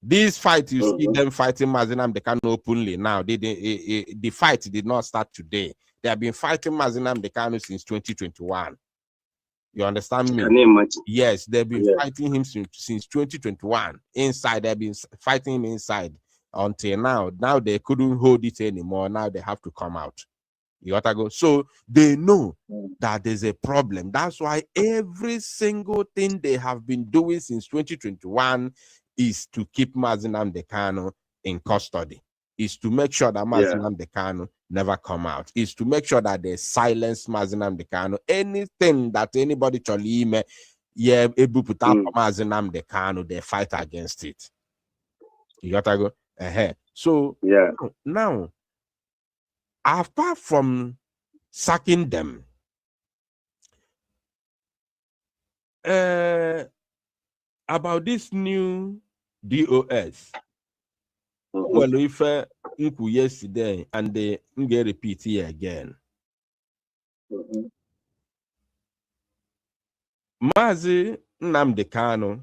This fight, you see them fighting Mazinam Dekano openly now. The fight did not start today. They have been fighting Mazinam Dekano since 2021. You understand me? Yes, they've been fighting him since 2021. Inside, they've been fighting him inside until now. Now they couldn't hold it anymore. Now they have to come out. You gotta go. So they know that there's a problem. That's why every single thing they have been doing since 2021 is to keep Mazinam Dekano in custody. Is to make sure that Mazinam Dekano never come out. Is to make sure that they silence Mazinam Dekano. Anything that anybody cholime, able put up Mazinam Dekano, they fight against it. You gotta go ahead. So now, apart from sacking them, about this new DOS. Well, if yesterday and they get repeat here again. Mazi Nnamdi Kanu,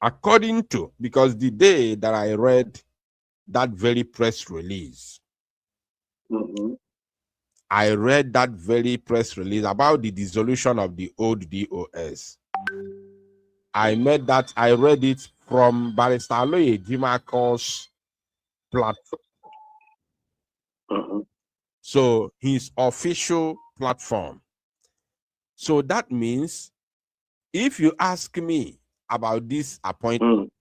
according to, because the day that I read that very press release, I read that very press release about the dissolution of the old DOS. I read it from Barrister Aloye Jimako's platform. So his official platform. So that means if you ask me about this appointment,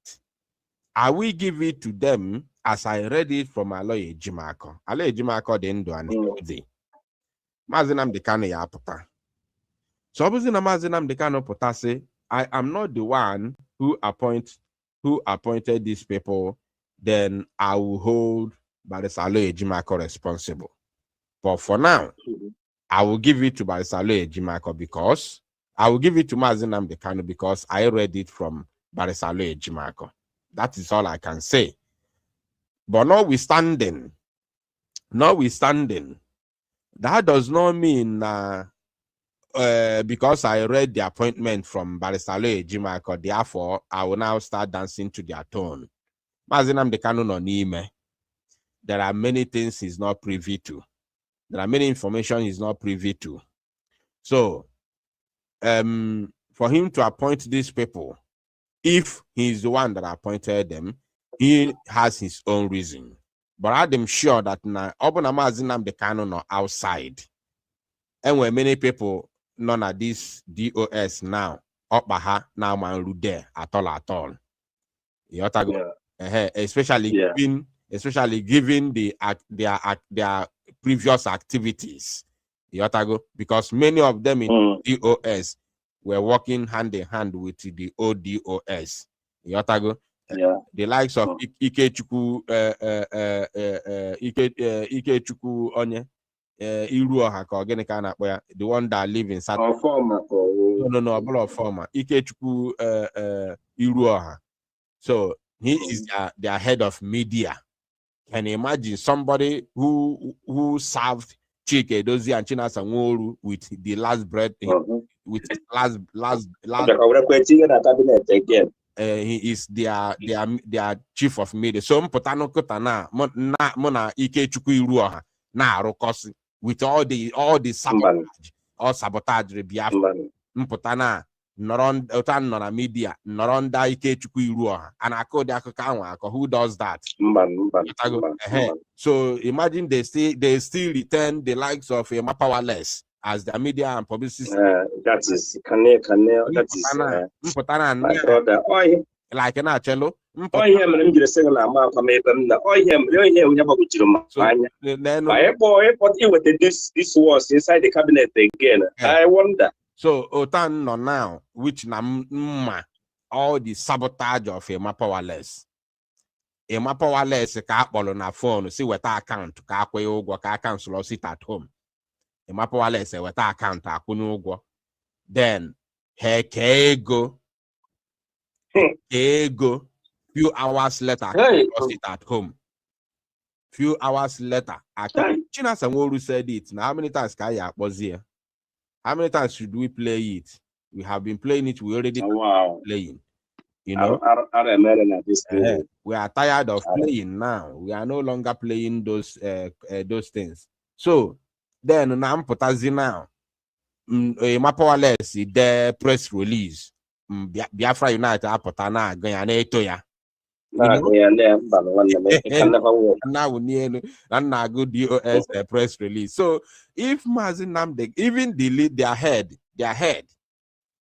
I will give it to them as I read it from Aloye Jimako. Aloye Jimako the Ndo and Hodi. Mazi Nnamdi Kanu ya apụta. So obviously Mazi Nnamdi Kanu pụta say, I am not the one who appointed these people, then I will hold Barrister Aloye Jimako responsible. But for now, I will give it to Barrister Aloye Jimako because I will give it to Mazi Nnamdi Kanu because I read it from Barrister Aloye Jimako. That is all I can say. But notwithstanding, that does not mean because I read the appointment from Barrister Aloye Jimako, therefore I will now start dancing to their tone. Mazi Nnamdi Kanu no n'ime. There are many things he's not privy to. There are many information he's not privy to. So, for him to appoint these people, if he's the one that appointed them, he has his own reason. But I'm sure that now, Mazi Nnamdi Kanu no outside, and when many people none of this DOS now, Okbaha now man there at all. You ought to go, especially given their previous activities. You ought to go, because many of them in DOS were working hand in hand with the old DOS. You ought to go. The likes of Ike Chukwu Onye Iruoha ka ogene ka na-akpọ ya, the one that live in South. No, ọbụla former Ike Chukwu Iruoha. So he is their head of media. Can you imagine somebody who served Chike Edozie and Chinasa Nworu with the last breath, with his last he is their chief of media. So mputano kota mona Ike Chukwu Iruoha na arukosi with all the sabotage Biafra. Mputana nọrọ media nọrọ nda Ike Chukwu Iruoha and akode akụkọ anwa who does that? So imagine they still return the likes of Emma Powerless as their media and publicity. That is like an cello. This was inside the cabinet again. I wonder. So Otan no now, which all the sabotage of Emma Powerless. Emma Powerless ka akpọrọ na phone si weta account ka akwe ụgwọ ka cancel sit at home. Emma Powerless weta account akwụnye ụgwọ. Then her ego few hours later sit at home. Few hours later, Chinasa Nworu said it. Now how many times can you was here? How many times should we play it? We have been playing it. We already playing. You know, we are tired of playing now. We are no longer playing those things. So then now my Powerless the press release. Biafra United apotana ganya toya. Now good DOS press release. So if Mazi Nnamdi even delete their head,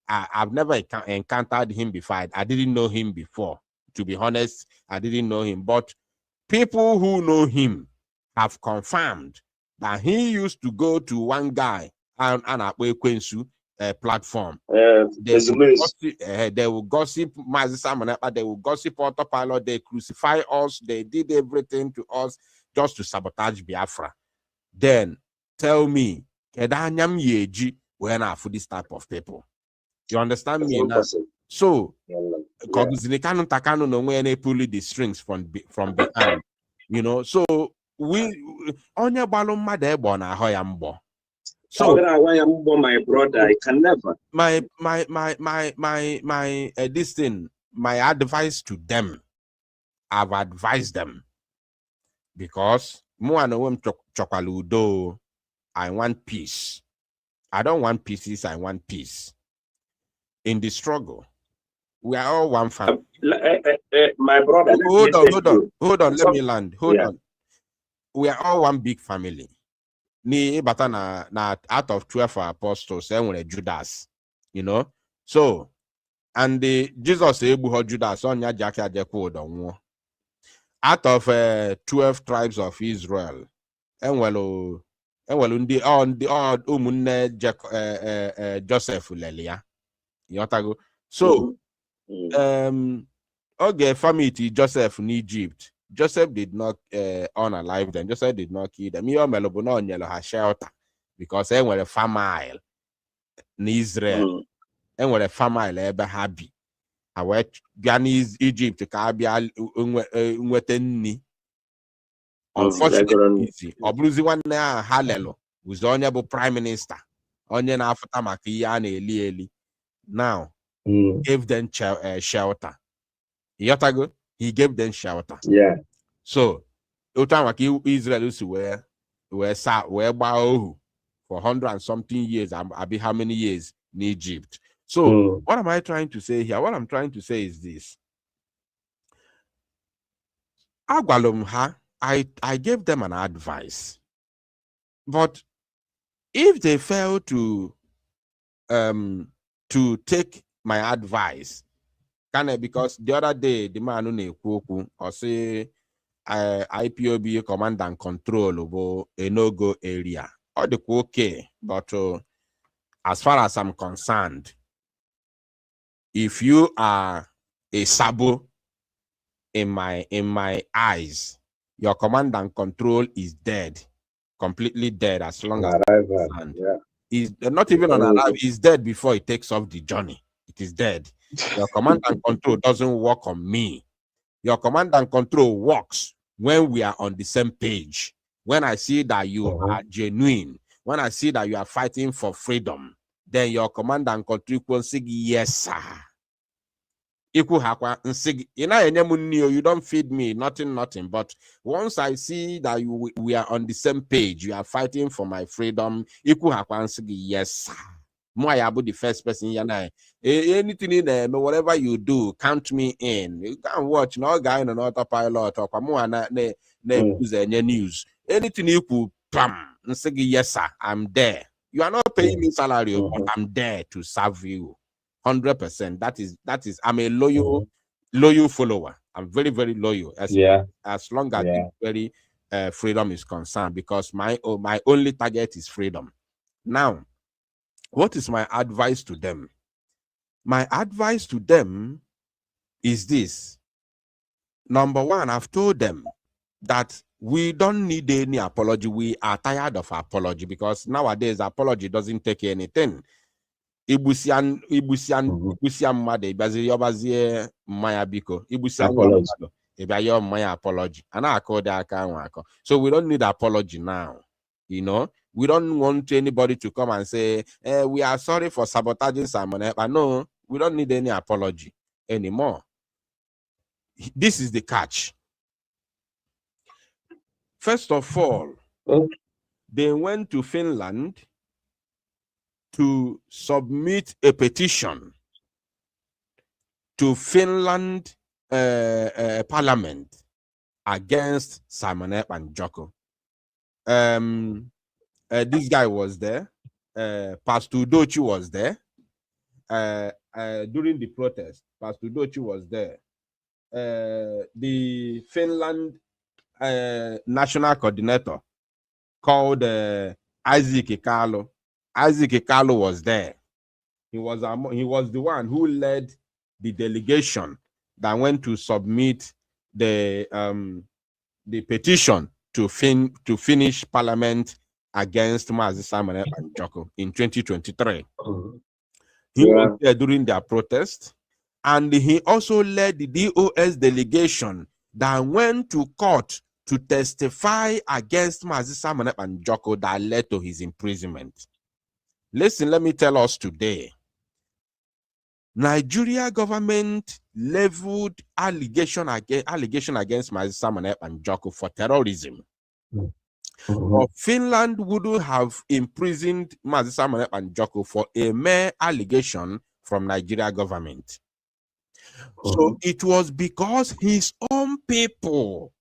I've never encountered him before. I didn't know him before. To be honest, I didn't know him. But people who know him have confirmed that he used to go to one guy on Akwe platform. They will gossip Mazi Samanapa, they will gossip Autopilot, they crucify us, they did everything to us just to sabotage Biafra. Then tell me, Kedanyam Yeji when I for this type of people. You understand me now? So Zinikanu Takano no when pull the strings from behind. You know, so we onye balum made bona hoyambo. So my brother, I can never. This thing, my advice to them, I've advised them, because I want peace. I don't want pieces, I want peace. In the struggle, we are all one family. My brother, hold on, let me land. Hold on. We are all one big family. Ni bata na out of 12 apostles, when Judas, you know. So, and Jesus Judas on out of 12 tribes of Israel, and Joseph Lelia. So, okay, family to Joseph in Egypt. Joseph did not unalive them. Joseph did not kill them. He had shelter because they were a famile in Israel. They were a famile ever happy. I went Ghanese Egypt to Kabia Unweteni. Unfortunately, Obluzi one now Halelo was the honorable prime minister. Onion after Makian Eli. Now gave them shelter. Yotago, he gave them shelter. Yeah. So, Israel were for 100 and something years. I'll be how many years in Egypt? So, what am I trying to say here? What I'm trying to say is this. I gave them an advice, but if they fail to take my advice, because the other day the man or say IPOB command and control over a no-go area. Or the okay, but as far as I'm concerned, if you are a sabo in my eyes, your command and control is dead, completely dead. As long as is not even on arrival, is dead before it takes off the journey. It is dead. Your command and control doesn't work on me. Your command and control works when we are on the same page. When I see that you are genuine, when I see that you are fighting for freedom, then your command and control will say, yes, sir. You don't feed me, nothing. But once I see that we are on the same page, you are fighting for my freedom, yes, sir. The first person, anything in there, whatever you do, count me in. You can watch no guy on an autopilot or news. Anything you could and say, yes, sir, I'm there. You are not paying me salary, but I'm there to serve you 100%. That is I'm a loyal follower. I'm very, very loyal as long as the very freedom is concerned, because my only target is freedom. Now, what is my advice to them? My advice to them is this. Number one, I've told them that we don't need any apology. We are tired of apology, because nowadays apology doesn't take anything. Ibusian made bazi maya biko. Ibusian maya apology. And I call that. So we don't need apology now. You know, we don't want anybody to come and say, we are sorry for sabotaging Simon. But no, we don't need any apology anymore. This is the catch. First of all, they went to Finland to submit a petition to Finland parliament against Simon and Joko. This guy was there. Pastor Udochi was there. During the protest, Pastor Udochi was there. The Finland national coordinator called Isaac Ikalo. Isaac Ikalo was there. He was the one who led the delegation that went to submit the petition to finish parliament against Mazi Simon and Joko in 2023. He was there during their protest, and he also led the DOS delegation that went to court to testify against Mazi Simon Ekpa Njoku that led to his imprisonment. Listen, let me tell us today. Nigeria government leveled allegation against Mazi Simon Ekpa Njoku for terrorism. Or Finland wouldn't have imprisoned Mazi Simon Ekpa Njoku for a mere allegation from Nigeria government. So it was because his own people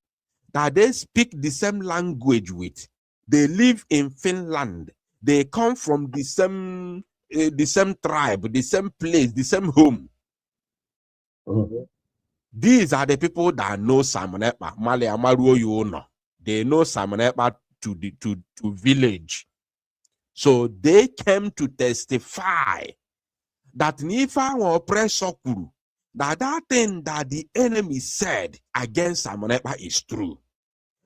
that they speak the same language with, they live in Finland, they come from the same tribe, the same place, the same home. These are the people that know Simon Ekpa. Male Amaruo Yuno. They know Simon Ekpa to village. So they came to testify that Nifa or oppressor Kuru, that thing that the enemy said against Simon Ekpa is true.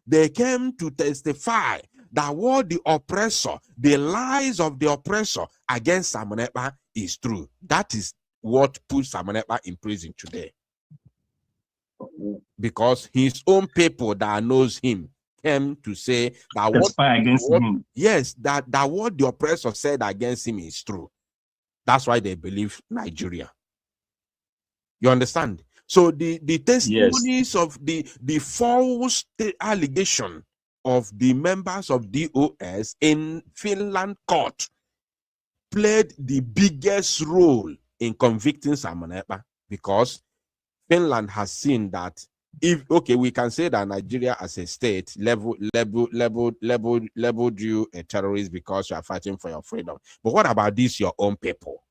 They came to testify that what the oppressor, the lies of the oppressor against Simon Ekpa is true. That is what put Simon Ekpa in prison today. Because his own people that knows him came to say that what the oppressor said against him is true. That's why they believe Nigeria. You understand? So the testimonies of the false allegation of the members of DOS in Finland court played the biggest role in convicting Simon Ekpa, because Finland has seen that we can say that Nigeria as a state leveled you a terrorist because you are fighting for your freedom. But what about this, your own people?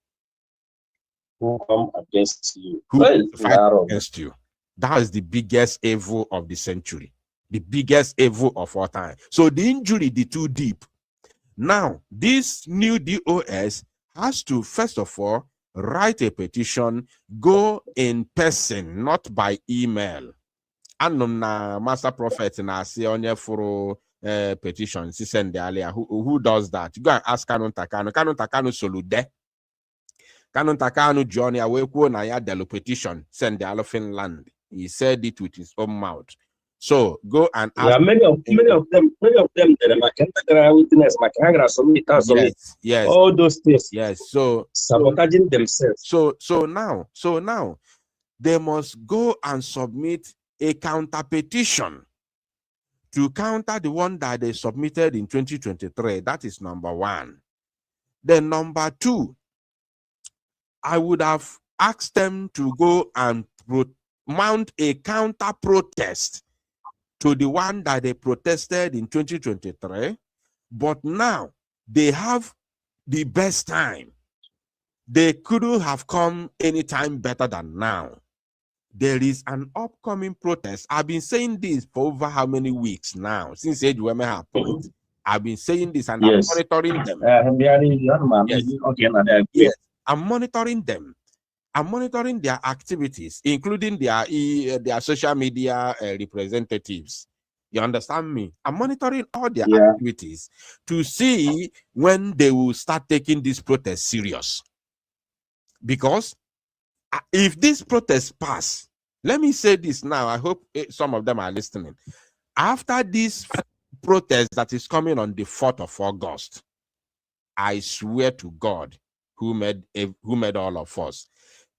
Who come against you? Who fight against you? That is the biggest evil of the century, the biggest evil of all time. So the injury, the too deep. Now, this new DOS has to, first of all, write a petition, go in person, not by email. And Master Prophet na see onye for petition, she send the earlier. Who does that? Go and ask Kanun Takano. Kanun Takano solude. Kanun Takano Johnny away na ya delo petition, send the Alo Finland. He said it with his own mouth. So go and ask. Yeah, many of them. Yes. All those things. Yes. So sabotaging themselves. So now they must go and submit a counter petition to counter the one that they submitted in 2023. That is number one. Then number two, I would have asked them to go and mount a counter protest to the one that they protested in 2023. But now they have the best time. They couldn't have come any time better than now. There is an upcoming protest. I've been saying this for over how many weeks now, since Edweme happened. I've been saying this and I'm monitoring them. Yes, I'm monitoring them. I'm monitoring their activities, including their social media representatives. You understand me? I'm monitoring all their activities to see when they will start taking this protest serious. Because if this protest pass, let me say this now, I hope some of them are listening. After this protest that is coming on the 4th of August, I swear to God, who made all of us,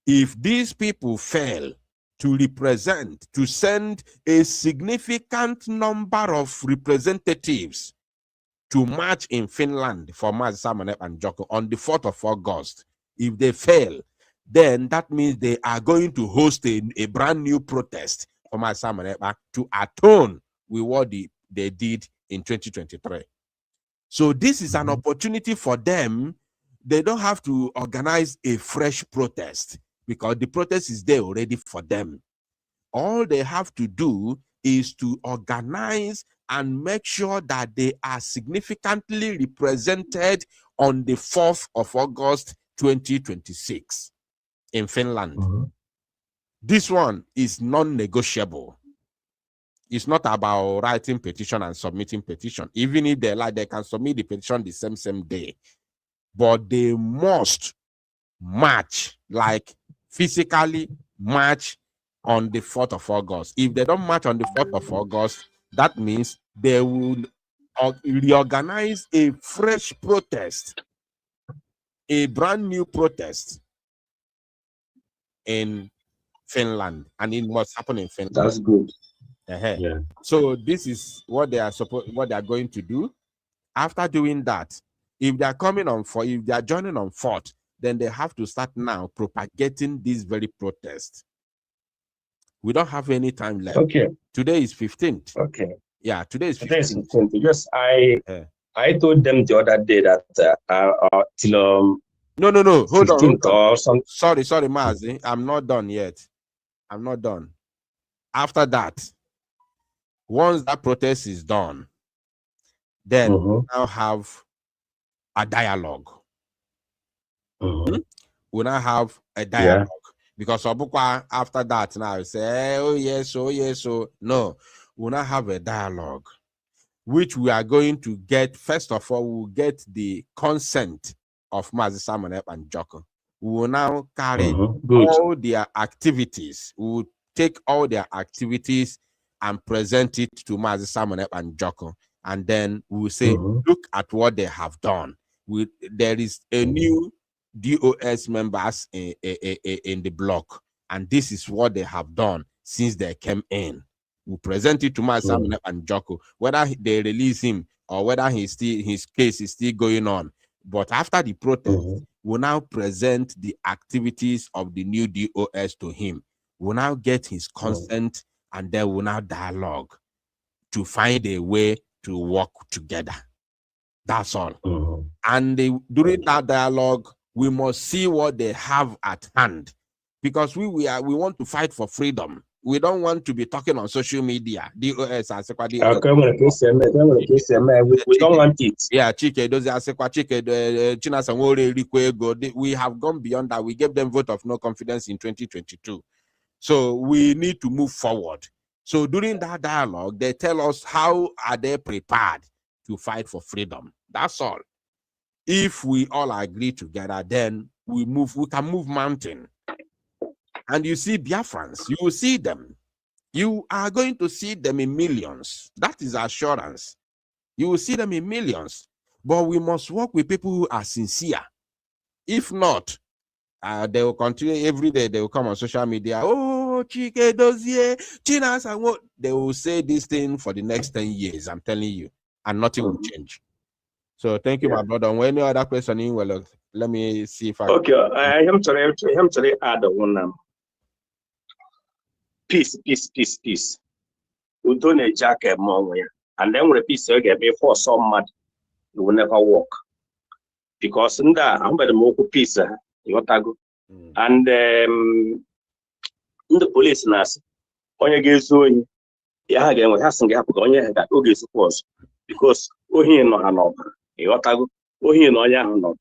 if these people fail to represent, to send a significant number of representatives to march in Finland for Mazi Simon Ekpa Njoku on the 4th of August, if they fail, then that means they are going to host a brand new protest for Mazi Simon Ekpa to atone with what they did in 2023. So this is an opportunity for them. They don't have to organize a fresh protest because the protest is there already for them. All they have to do is to organize and make sure that they are significantly represented on the 4th of August 2026 in Finland. This one is non-negotiable. It's not about writing petition and submitting petition. Even if they like, they can submit the petition the same day. But they must march, like physically march on the 4th of August. If they don't march on the 4th of August, That means they will reorganize a fresh protest, a brand new protest in Finland, and it must happen in Finland. That's good. Yeah. So this is what they are going to do. After doing that, if they are coming on for, if they are joining on 4th, then they have to start now propagating this very protest. We don't have any time left. Okay. Today is 15th. Okay. Yeah, today is 15th. Today is 15th. Yes, I told them the other day that till no, hold on. Or something. Sorry, Mazi. I'm not done yet. I'm not done. After that, once that protest is done, then we now have a dialogue. We now have a dialogue. Because after that, now you say, oh yes, so no, we now have a dialogue, which we are going to get. First of all, we will get the consent of Mazi Simon and Joko. We will now carry all their activities. We will take all their activities and present it to Mazi Simon and Joko. And then we will say, look at what they have done. There is a new DOS members in the block, and this is what they have done since they came in. We present it to Mazi Simon and Joko, whether they release him or whether his case is still going on. But after the protest, we'll now present the activities of the new DOS to him. We'll now get his consent, and then we'll now dialogue to find a way to work together. That's all. And during that dialogue, we must see what they have at hand, because we want to fight for freedom. We don't want to be talking on social media. DOS, we don't want it. Yeah, we have gone beyond that. We gave them vote of no confidence in 2022. So we need to move forward. So during that dialogue, they tell us how are they prepared to fight for freedom. That's all. If we all agree together, then we can move mountain. And you see Biafrans, you will see them. You are going to see them in millions. That is assurance. You will see them in millions. But we must work with people who are sincere. If not, they will continue every day. They will come on social media. Oh, Chike Dozie, Chinas, and what? They will say this thing for the next 10 years. I'm telling you. And nothing will change. So thank you, my brother. Any other question? Well, let me see if I. Okay, I am to add one. Peace. We don't need jack among you. And then when a piece get before some mad, you will never walk. Because in that, I'm by the Moku piece, and in the police nurse, on your gaze, yeah, again, what has to happen on your head that Ogi supposed. Because Ohi no Hanover, Yotago, Ohi no Yanover.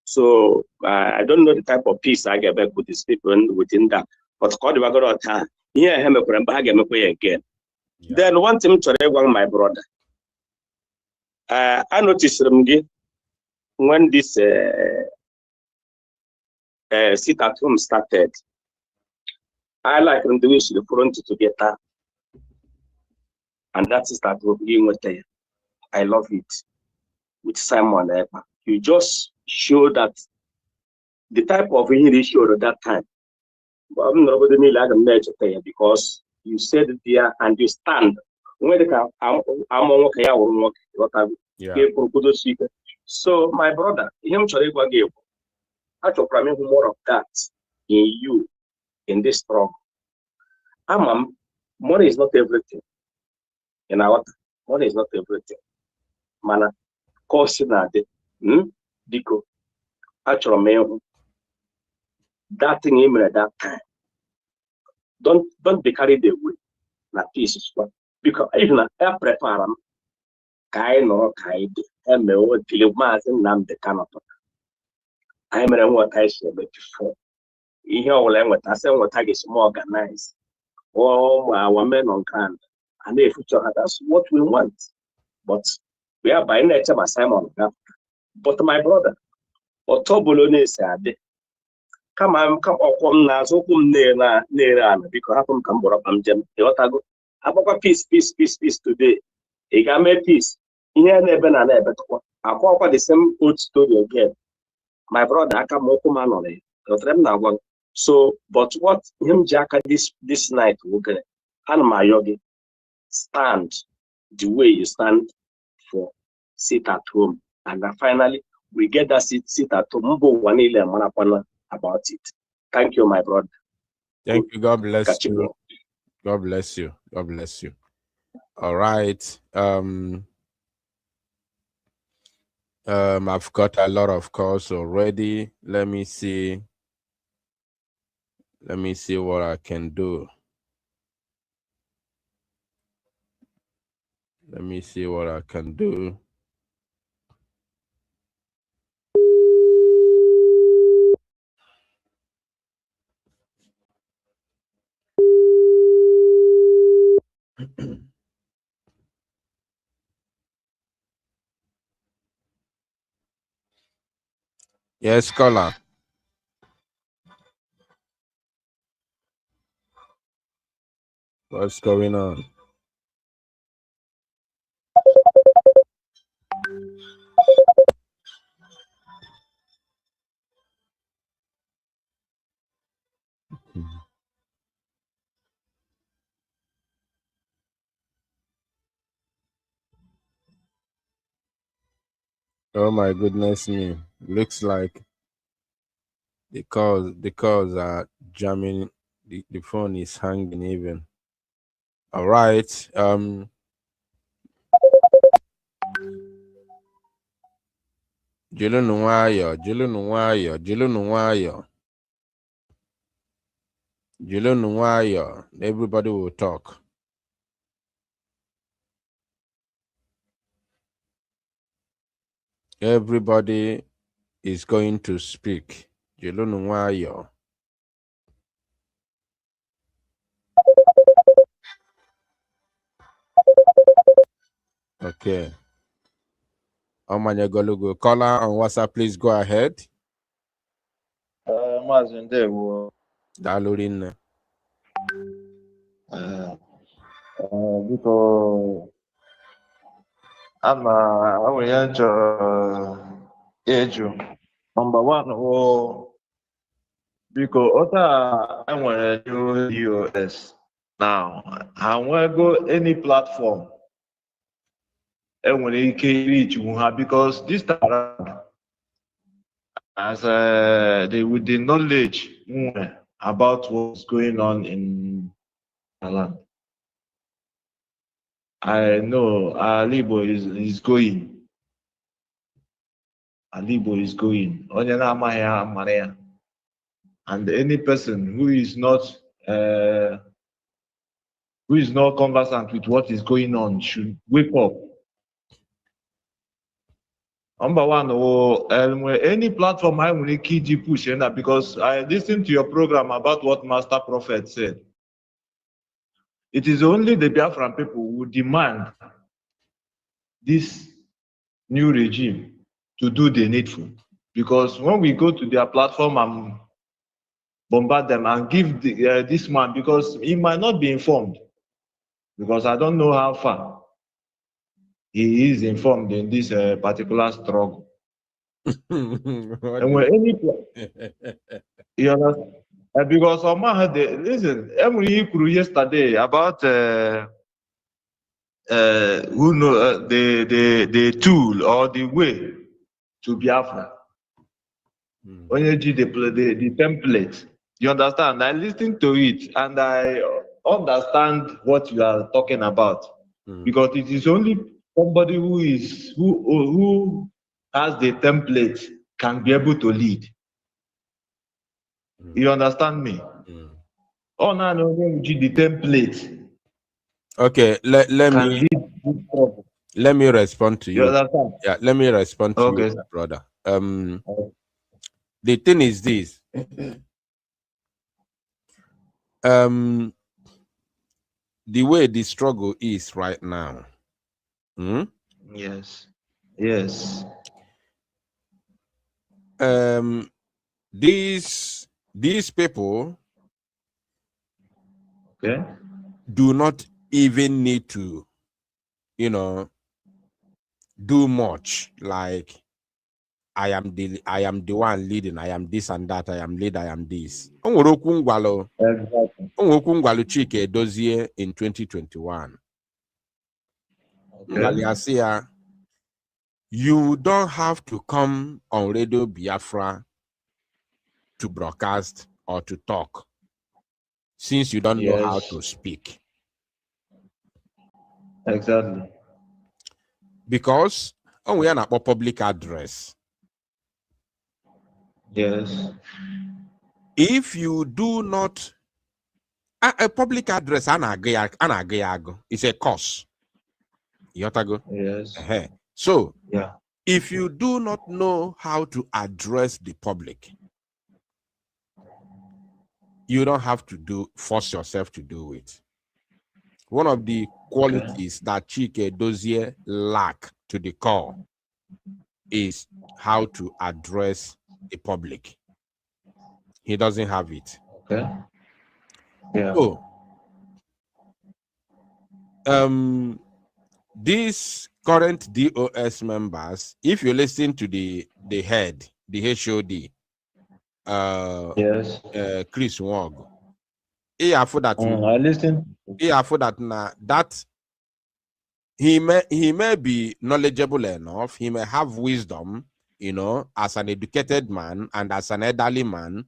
So I don't know the type of peace I get back with these people within that. But God, we got time. Here, I am a bag and again. Then one thing to one, my brother. I noticed when this sit at home started. I like the way she front together, and that is that being with her. I love it with Simon. You just show that the type of thing he showed at that time. But I'm not going to like a major player because you said it there and you stand. So my brother, him gave actually more of that in you in this struggle. Money is not everything. In our money is not everything. Mana cost na de diko actually that thing in that time. Don't be carried away. Na peace is what because even I prepare them. Kai no kai de me o deliver nam the canopy. I am what I said before. Here all I want I say what I is more organized. Oh, our men on ground, and if that's what we want. But we are by nature by Simon. But my brother, or Tobolone said, come on, come now, so come near because I come up and Jim, Abakwa peace today. Ị ga-eme peace. Ihe na-ebe na na-ebe tụkwa. Akwa the same old story again. My brother, aka m okwu m anọrọ ya. So, but what him Jaka this night, okay, and my yogi stand the way you stand for sit at home, and then finally we get that sit at home. About it. Thank you, my brother. Thank you. God bless Catch you. you. God bless you. God bless you. All right. I've got a lot of calls already. Let me see what I can do. Let me see what I can do. Yes, scholar. What's going on? Oh my goodness me. Looks like the calls are jamming. The phone is hanging even. All right. Jilunu nwayọ. Everybody will talk. Everybody is going to speak. Jilunu nwayọ. Okay. Omanya Golugo. Caller on WhatsApp, please go ahead. Maazị Ndewo. Daalụ rinne. Biko enwere ihe m chọrọ ịjụ. Number one bụ biko ụta enwere new US now, ha nwego any platform enwere ike reach ha, because this time around, as with the knowledge about what's going on in Ireland, I know Alibo is going. Alibo is going. Onye na-amaghị amara ya. And any person who is not conversant with what is going on should wake up. Number one, any platform I will keep push that, because I listened to your program about what Master Prophet said. It is only the Biafran people who demand this new regime to do the needful. Because when we go to their platform and bombard them and give this man, because he might not be informed, because I don't know how far he is informed in this particular struggle. And when any, you understand? Because listen, Emily Kuru yesterday about who know the tool or the way to Biafra. When you do the template, you understand? I listened to it and I understand what you are talking about, because it is only somebody who has the template can be able to lead. You understand me? Oh no, the template. Okay, let me respond to you. Understand? Yeah, let me respond to you, brother. The thing is this. The way the struggle is right now. Yes. These people do even need to, do much. Like, I am the one leading, I am this and that, I am lead, I am this. Exactly. Chike Edozie in 2021. Okay. You don't have to come on Radio Biafra to broadcast or to talk, since you don't know how to speak. Exactly. Because we are not a public address. Yes. If you do not, a public address, it's a course. Yes. So, Yeah. if you do not know how to address the public, you don't have to force yourself to do it. One of the qualities that Chike Dozier lack to the core is how to address the public. He doesn't have it. Okay. Yeah. So, these current DOS members, if you listen to the head, the HOD, Yes. Chris Wong, I listen. that he may be knowledgeable enough, he may have wisdom, as an educated man and as an elderly man,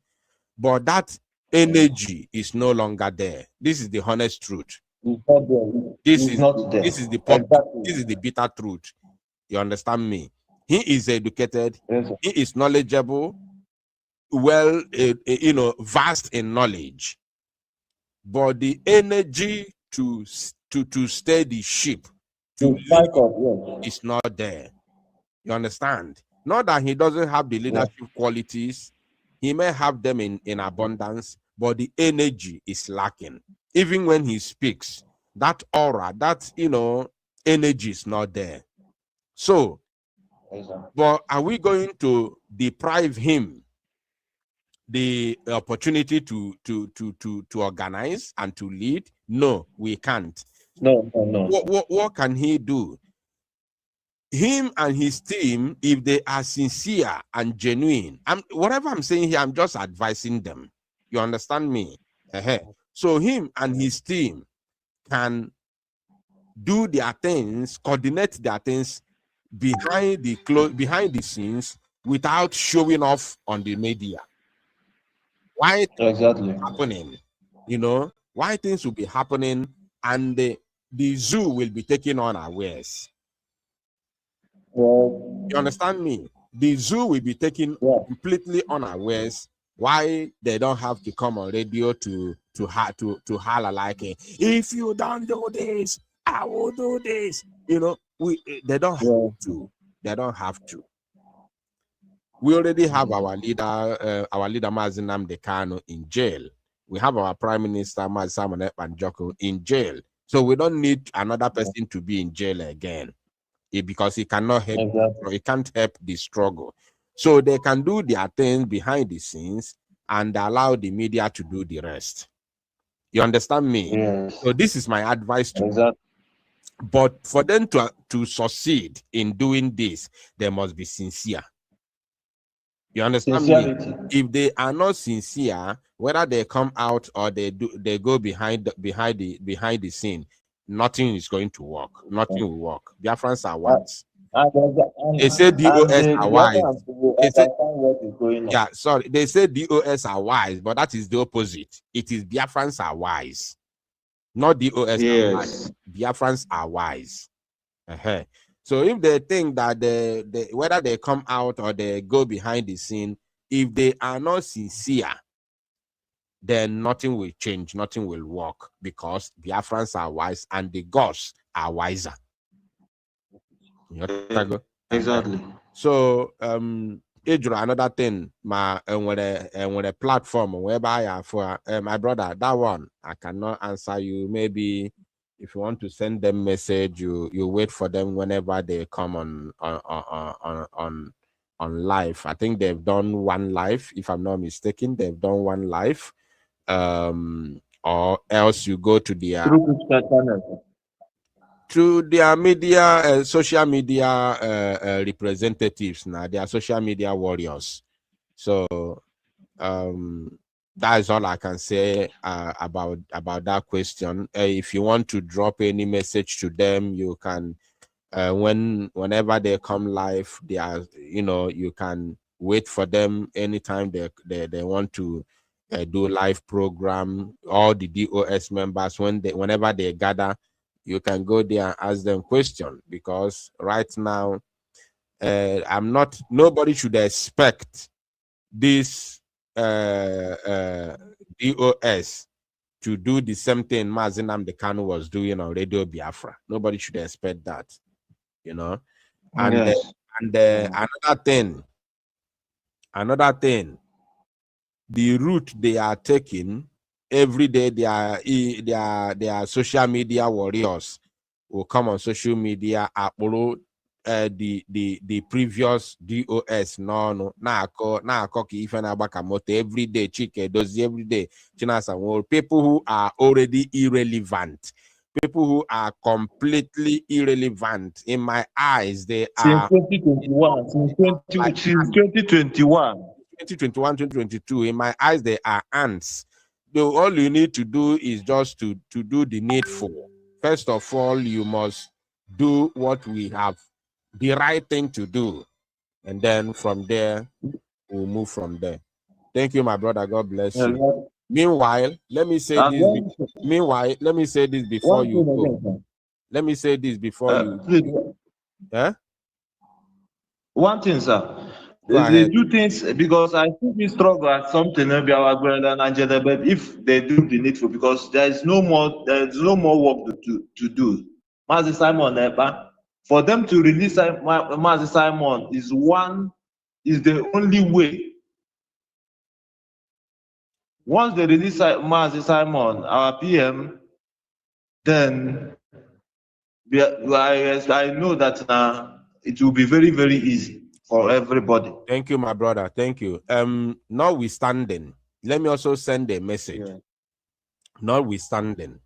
but that energy is no longer there. This is the honest truth. This is the bitter truth. You understand me? He is educated. Yes. He is knowledgeable, vast in knowledge. But the energy to stay the ship, to lead, is not there. You understand? Not that he doesn't have the leadership qualities. He may have them in abundance, but the energy is lacking. Even when he speaks, that aura, that energy is not there. So, but are we going to deprive him the opportunity to organize and to lead? No, we can't. No. What can he do? Him and his team, if they are sincere and genuine, whatever I'm saying here, I'm just advising them. You understand me? So him and his team can do their things, coordinate their things behind the scenes without showing off on the media. Why exactly happening? Why things will be happening, and the zoo will be taking on unawares. Well, you understand me? The zoo will be taken completely unawares. Why they don't have to come on radio to holler like, if you don't do this, I will do this. They don't have to. They don't have to. We already have our leader Mazi Nnamdi Kanu in jail. We have our Prime Minister Mazi Simon Ekpa in jail. So we don't need another person to be in jail again, because he cannot help. He can't help the struggle. So they can do their thing behind the scenes and allow the media to do the rest. You understand me? Yes. So this is my advice to them. But for them to succeed in doing this, they must be sincere. You understand me? If they are not sincere, whether they come out or they go behind the scene, nothing is going to work. Nothing will work. Biafrans are wise. They say DOS are wise. They say DOS are wise, but that is the opposite. It is Biafrans are wise, not DOS are wise. Biafrans are wise. So if they think that whether they come out or they go behind the scene, if they are not sincere, then nothing will change, nothing will work, because Biafrans are wise and the gods are wiser. Exactly. So another thing, when a platform whereby I have for my brother, that one I cannot answer you. Maybe if you want to send them message, you wait for them whenever they come on live. I think they've done one live, if I'm not mistaken. They've done one live. or else you go to their channel. To their media, social media representatives. Now they are social media warriors. So that is all I can say about that question. If you want to drop any message to them, you can. Whenever they come live, they are, you can wait for them anytime they want to do live program. All the DOS members, whenever they gather, you can go there and ask them question, because right now nobody should expect this DOS to do the same thing Mazi Nnamdi Kanu was doing on Radio Biafra. Nobody should expect that, and Yes. another thing, the route they are taking every day, they are social media warriors will come on social media, upload the previous DOS na akọ ka ife na-agbaka moto every day. Chike Dozie every day, Chinasa Nworo, people who are already irrelevant, people who are completely irrelevant. In my eyes, they are Since 2021, since 2021. 2021, 2022, in my eyes, they are ants. All you need to do is just to do the needful. First of all, you must do what we have, the right thing to do. And then from there, we'll move from there. Thank you, my brother. God bless you. Meanwhile, let me say this. Let me say this before you go. Let me say this before you. Please. Yeah? One thing, sir. Go They ahead. do things because I think we struggle at something maybe our brother Nigeria, but if they do the needful, because there's no more work to do. Mazi Simon for them to release Mazi Simon is the only way. Once they release Mazi Simon, our PM, then I know that it will be very, very easy for everybody. Thank you, my brother. Thank you. Notwithstanding, let me also send a message. Yeah. Notwithstanding,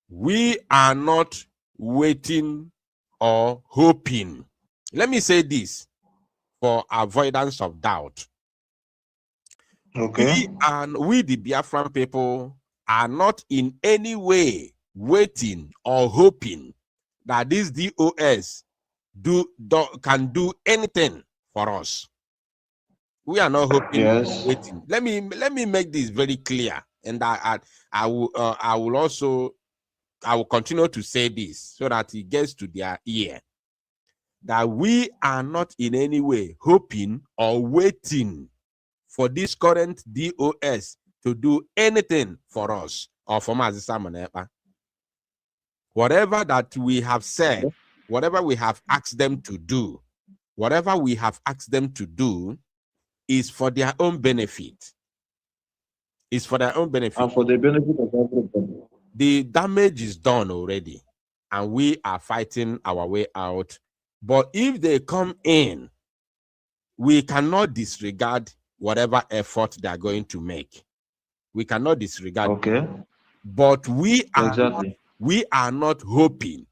we are not waiting or hoping. Let me say this for avoidance of doubt. Okay. We the Biafran people are not in any way waiting or hoping that this DOS can do anything for us. We are not hoping or waiting. Let me make this very clear, and I will continue to say this so that it gets to their ear, that we are not in any way hoping or waiting for this current DOS to do anything for us or for Mazi Simon Ekpa. Whatever that we have said, whatever we have asked them to do, is for their own benefit. It's for their own benefit. And for the benefit of everybody. The damage is done already, and we are fighting our way out. But if they come in, we cannot disregard whatever effort they are going to make. We cannot disregard. Okay. But we are not hoping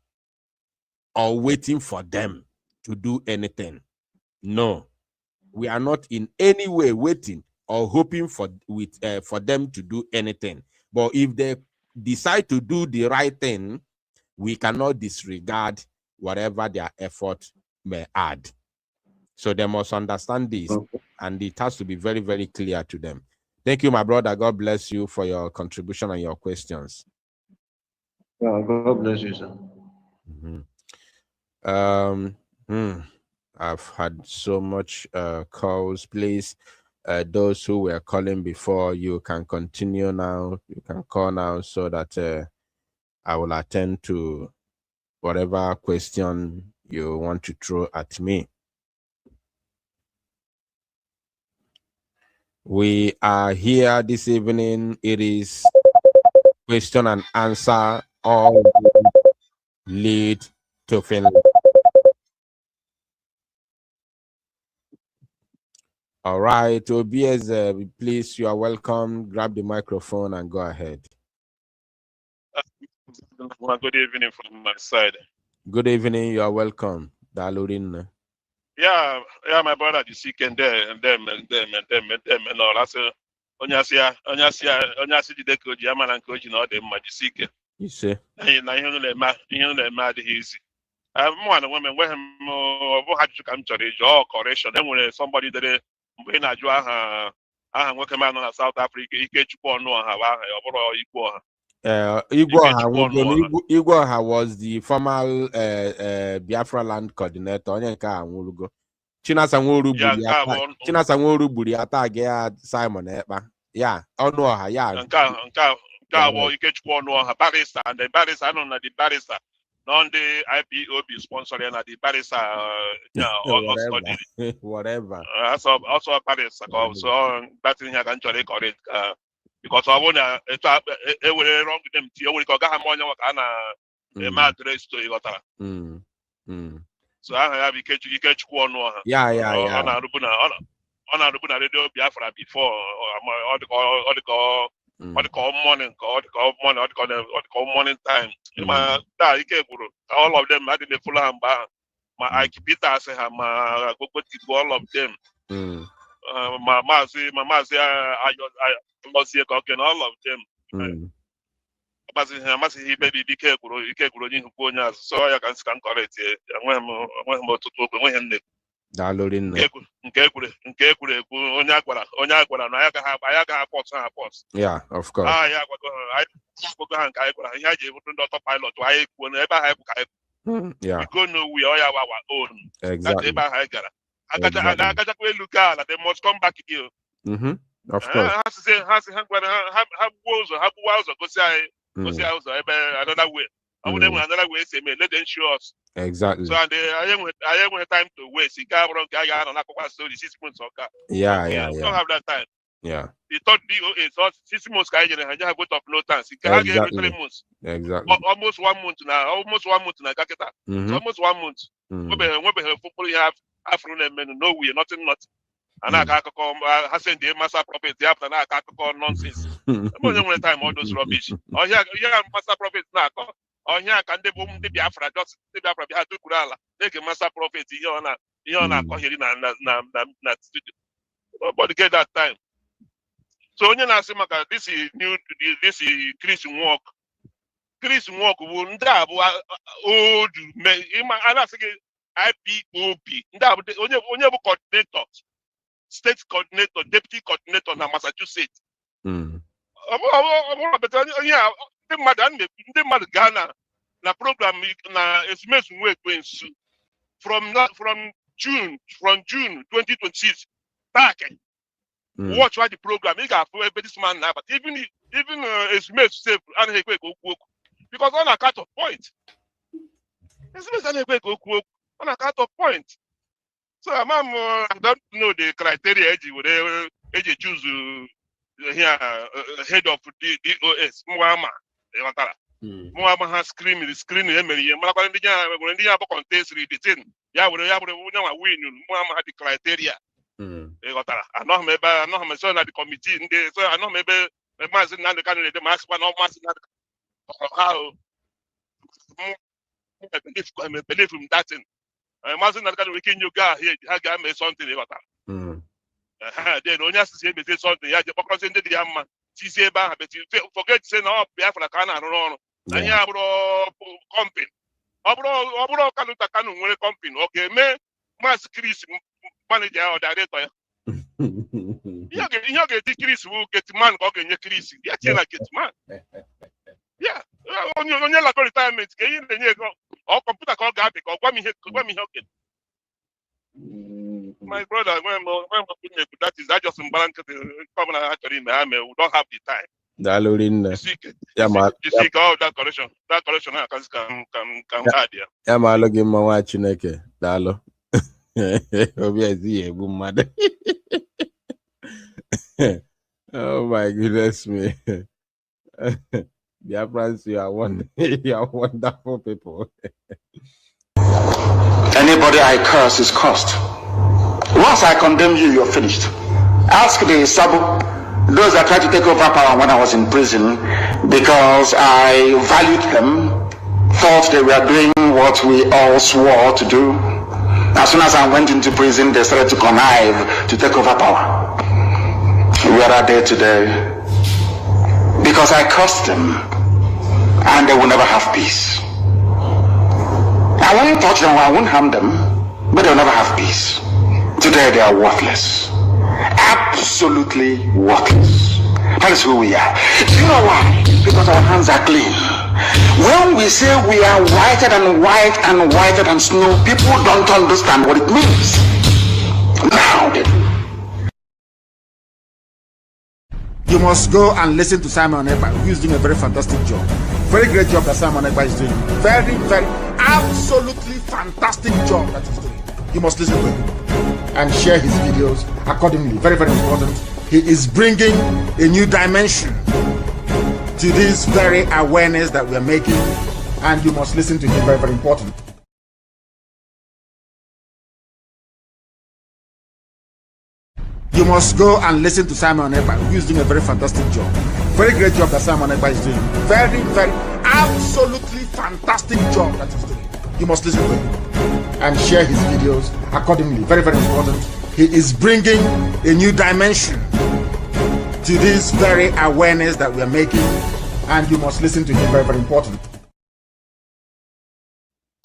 or waiting for them to do anything. No, we are not in any way waiting or hoping for them to do anything. But if they decide to do the right thing, we cannot disregard whatever their effort may add. So they must understand this, and it has to be very, very clear to them. Thank you, my brother. God bless you for your contribution and your questions. Yeah, God bless you, sir. I've had so much calls. Please, those who were calling before, you can continue now. You can call now so that I will attend to whatever question you want to throw at me. We are here this evening. It is question and answer, all lead to Finland. All right, OBS, please, you are welcome. Grab the microphone and go ahead. Good evening from my side. Good evening, you are welcome. Dalurin. Yeah, my brother, the sick and them, and all. That's Onyasia, the deco, German and coaching all them, my sick. You say? I mad easy. One woman, where had to come to the or correction. Then when somebody that when I draw her, I am working man on South Africa, he get you on no equal. Igwe was the former Biafra land coordinator. Onye nke a nwụrụgo. Chinasa Nworu gburu ya taa gị Simon Ekpa. Ya, ọnụ ọha ya. Nke a wụ Ikechukwu ọnụ ọha barrister and the barrister nọ na the barrister on the IPOB sponsoring na the barrister whatever. Also a barrister so that thing I can actually correct because I want to were wrong with them you will go ha mo nya ka na ma address to you got so I have Ikechukwu ọnụ ọha yeah ọ na-arụbu na radio Biafra before all the morning time. All of them I didn't follow him back. My Ike Peter say my all of them. My mazi I lost here and all of them. He baby DK Guru, so I can correct it. When to talk with him. Dalorin. Yeah, of course. Yeah. Because no, we all have our own. Exactly. They must come back here. Of course. Another way. Another way, say, let them show us. Exactly. So I have time to waste. Yeah. Don't have that time. Yeah. The third DOA so 6 months. I have got of no time. Exactly. 3 months. Exactly. Almost 1 month now. Almost 1 month now. So almost 1 month. We have Afro-men, no way, nothing. And I can't call Hassan the master prophet after I can't call nonsense. One time all those rubbish. Oh yeah, master prophet now. Oh yeah, can they boom the Biafra just the Biafra had to Kurala. Take a master prophet here on call here in studio. But get that time. So when you ask him, this is new, this is Christian walk. Christian walk will ndab old man. I'm asking IPOB. Ndab onye coordinator. State coordinator, deputy coordinator na Massachusetts. The Ghana na program na SMS from June 2026. Back watch what the program. You got this man now, but even SMS safe and because on account of point. SMS and on account of point. So I don't know the criteria you choose here head of the DOS. Muama has screen Emily. Malakandia contest the thing. Yeah, we have win. Muama had the criteria. I know maybe I know my son at the committee. So I know maybe a mass in the candidate, the mass one of mass how I believe from that thing. Imagine that kind of weekend you got here, I got me something about that. Then only has to say something. Yeah, because in the man, she say about but you forget to say no, Biafra can I don't know. And yeah, bro, company. Abro Kanuta Kanu company. Okay, me, Mas Chris manager or director. You get Chris who get man, okay, Chris. Yeah, like it man. Yeah, on your retirement, or computer call Gabi, or Guami Hokin. My brother, that is that just imbalance. Actually, we don't have the time. Dalorin. You see, that correction can add here. Yeah, my log in my watch, Neke. Dalo. Obviously, boom, mother. Oh my goodness me. Yeah, friends, you are wonderful people. Anybody I curse is cursed. once I condemn you, you're finished. Ask the Sabu, those that tried to take over power when I was in prison, because I valued them, thought they were doing what we all swore to do. As soon as I went into prison, they started to connive to take over power. Where are they today? Because I cursed them, and they will never have peace. I won't touch them, I won't harm them, but they'll never have peace. Today they are worthless. Absolutely worthless. That is who we are. Do you know why? Because our hands are clean. When we say we are whiter than white and whiter than snow, people don't understand what it means. Now they do. You must go and listen to Simon Ekpa, who is doing a very fantastic job. Very great job that Simon Ekpa is doing. Very, very, absolutely fantastic job that he's doing. You must listen to him and share his videos accordingly. Very, very important. He is bringing a new dimension to this very awareness that we are making, and you must listen to him. Very, very important. You must go and listen to Simon Ekpa, who is doing a very fantastic job. Very great job that Simon Ekpa is doing. Very, very, absolutely fantastic job that he's doing. You must listen to him and share his videos accordingly. Very, very important. He is bringing a new dimension to this very awareness that we are making, and you must listen to him. Very, very important.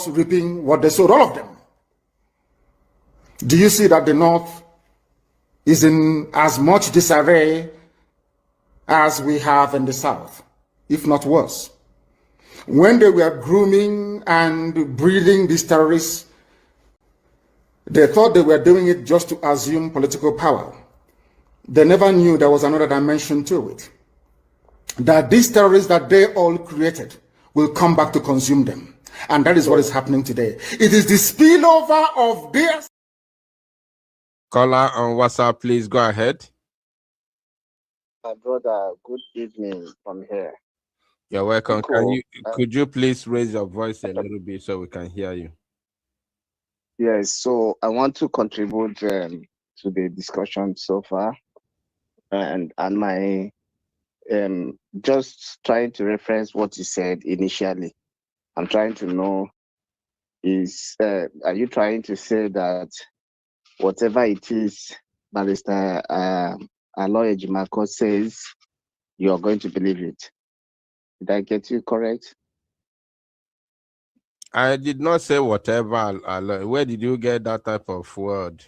Reaping what they sowed, all of them. Do you see that the North is in as much disarray as we have in the South, if not worse? When they were grooming and breeding these terrorists, they thought they were doing it just to assume political power. They never knew there was another dimension to it. That these terrorists that they all created will come back to consume them. And that is what is happening today. It is the spillover of this. Caller on WhatsApp, please go ahead. My brother, good evening from here. You're welcome. Cool. Could you please raise your voice a little bit so we can hear you? Yes, so I want to contribute to the discussion so far, and my just trying to reference what you said initially. I'm trying to know is are you trying to say that whatever it is Barrister Aloy Ejimako says, you are going to believe it? Did I get you correct? I did not say whatever. Where did you get that type of word?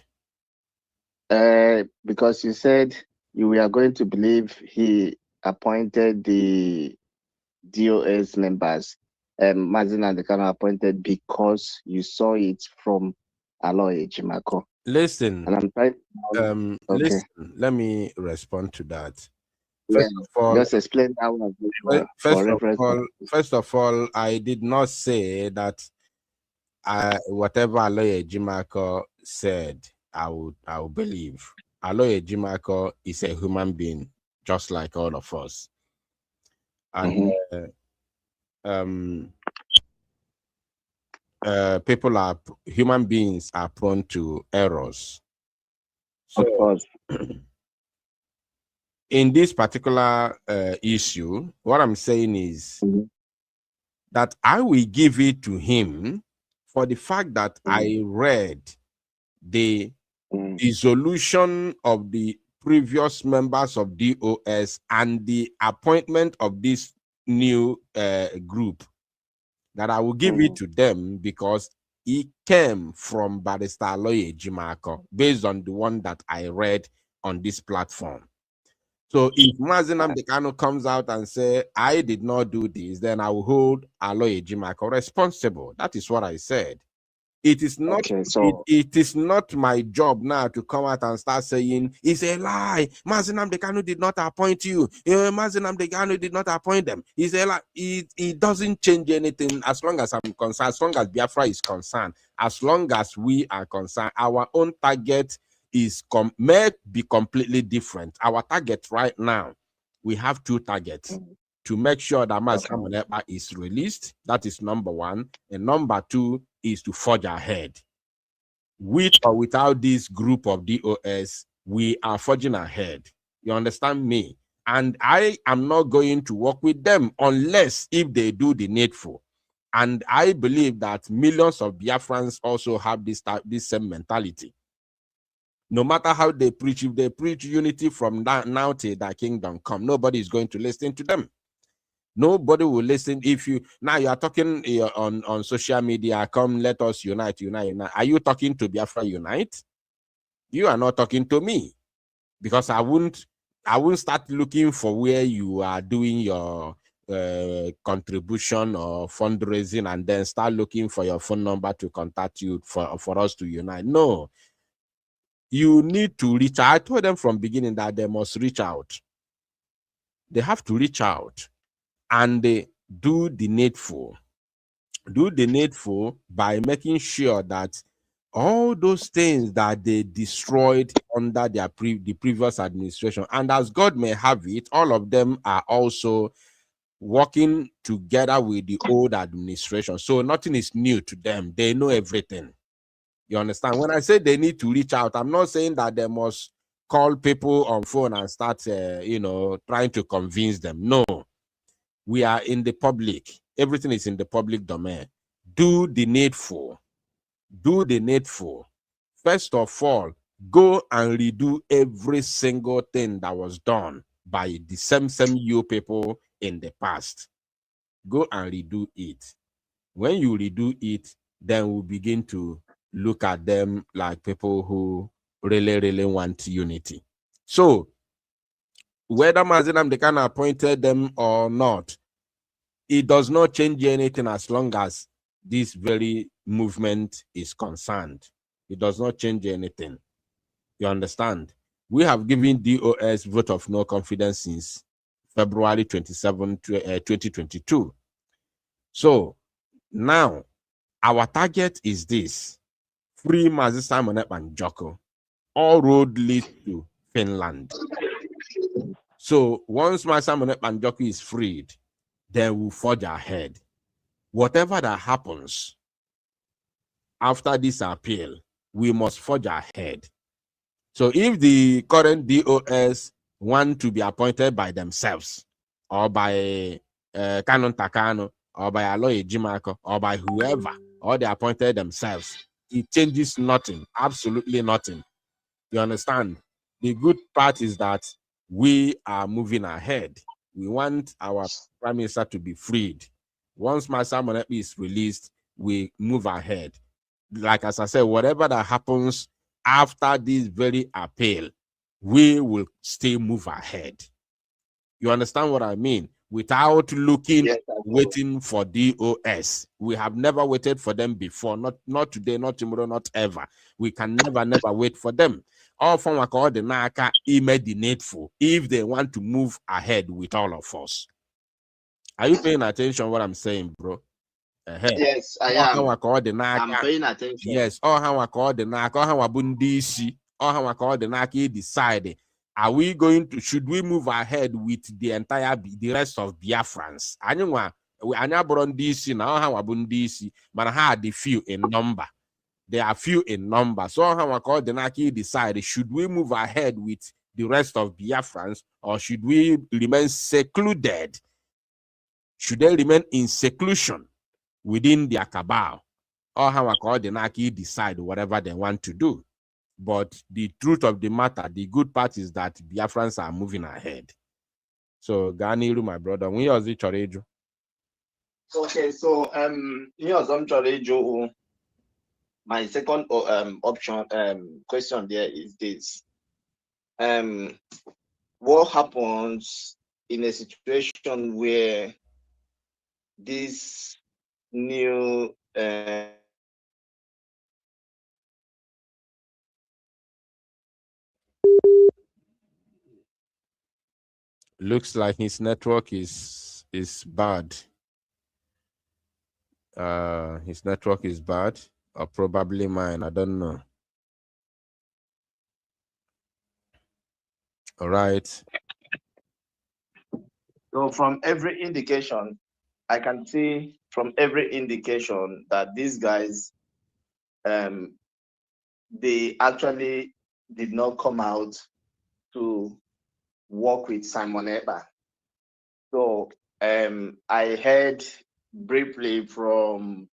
Because you said you were going to believe he appointed the DOS members. Mazin and the Kano appointed because you saw it from Aloy Ejimako. Listen, and I'm trying. Okay. Listen, let me respond to that. First of all, just explain that one. First of all, I did not say that whatever Aloy Ejimako said, I would believe. Aloy Ejimako is a human being, just like all of us. And human beings are prone to errors. So, of course. In this particular issue, what I'm saying is that I will give it to him for the fact that I read the dissolution of the previous members of DOS and the appointment of this new group, that I will give it to them because it came from Barrister Aloy Ejimako based on the one that I read on this platform. So if Mazin Nnamdi Kanu comes out and say, I did not do this, then I will hold Aloy Ejimako responsible. That is what I said. It is not, it is not my job now to come out and start saying, it's a lie. Mazin Nnamdi Kanu did not appoint you. Mazin Nnamdi Kanu did not appoint them. It's a lie. It doesn't change anything as long as I'm concerned, as long as Biafra is concerned, as long as we are concerned. Our own target may be completely different. Our target right now, we have two targets: to make sure that Mazin Nnamdi is released. That is number one. And number two is to forge ahead. with or without this group of DOS, we are forging ahead. You understand me? And I am not going to work with them unless if they do the needful. And I believe that millions of Biafrans also have this same mentality. No matter how they preach, if they preach unity from now till the kingdom come, nobody is going to listen to them. Nobody will listen. If you now you are talking on social media, come let us unite. Are you talking to Biafra Unite? You are not talking to me, because I won't start looking for where you are doing your contribution or fundraising and then start looking for your phone number to contact you for us to unite. No, you need to reach out. I told them from beginning that they must reach out. They have to reach out and they do the needful. Do the needful by making sure that all those things that they destroyed under the previous administration, and as God may have it, all of them are also working together with the old administration. So nothing is new to them. They know everything. You understand? When I say they need to reach out, I'm not saying that they must call people on phone and start, trying to convince them. No, we are in the public. Everything is in the public domain. Do the needful. Do the needful. First of all, go and redo every single thing that was done by the same you people in the past. Go and redo it. When you redo it, then we'll begin to look at them like people who really, really want unity. So, whether Mazinam Dekan appointed them or not, it does not change anything as long as this very movement is concerned. It does not change anything. You understand? We have given DOS vote of no confidence since February 27, 2022. So now our target is this: free Mazi Simon and Joko. All road leads to Finland. So once Mazi Simon and Joko is freed, then we'll forge ahead. Whatever that happens after this appeal, we must forge ahead. So if the current DOS want to be appointed by themselves or by Canon Takano or by Aloy Jimako or by whoever, or they appointed themselves, it changes nothing, absolutely nothing. You understand? The good part is that we are moving ahead. We want our Prime Minister to be freed. Once Master Monepi is released, we move ahead. Like as I said, whatever that happens after this very appeal, we will still move ahead. You understand what I mean? Without looking, yes, waiting for DOS. We have never waited for them before. Not today, not tomorrow, not ever. We can never wait for them. All from what call the Naka email the needful if they want to move ahead with all of us. Are you paying attention to what I'm saying, bro? Yes, I am. I'm paying attention. Yes, all how I call the Naka, all how I bundisi, all how I call the Naka decide. Are we going to, should we move ahead with the rest of Biafrans? Anya Burundisi now how Bundisi, but had the few in number. They are few in number. So how I call the Naki decide, should we move ahead with the rest of Biafrans or should we remain secluded? Should they remain in seclusion within their cabal? Or how I call the Naki decide whatever they want to do. But the truth of the matter, the good part is that Biafrans are moving ahead. So Ganiru, my brother, when was it Chorejo? Okay, so my second option question there is this. What happens in a situation where this new looks like his network is bad. His network is bad, or probably mine. I don't know. All right. So from every indication, I can see from every indication that these guys they actually did not come out to work with Simon Ekpa. So I heard briefly from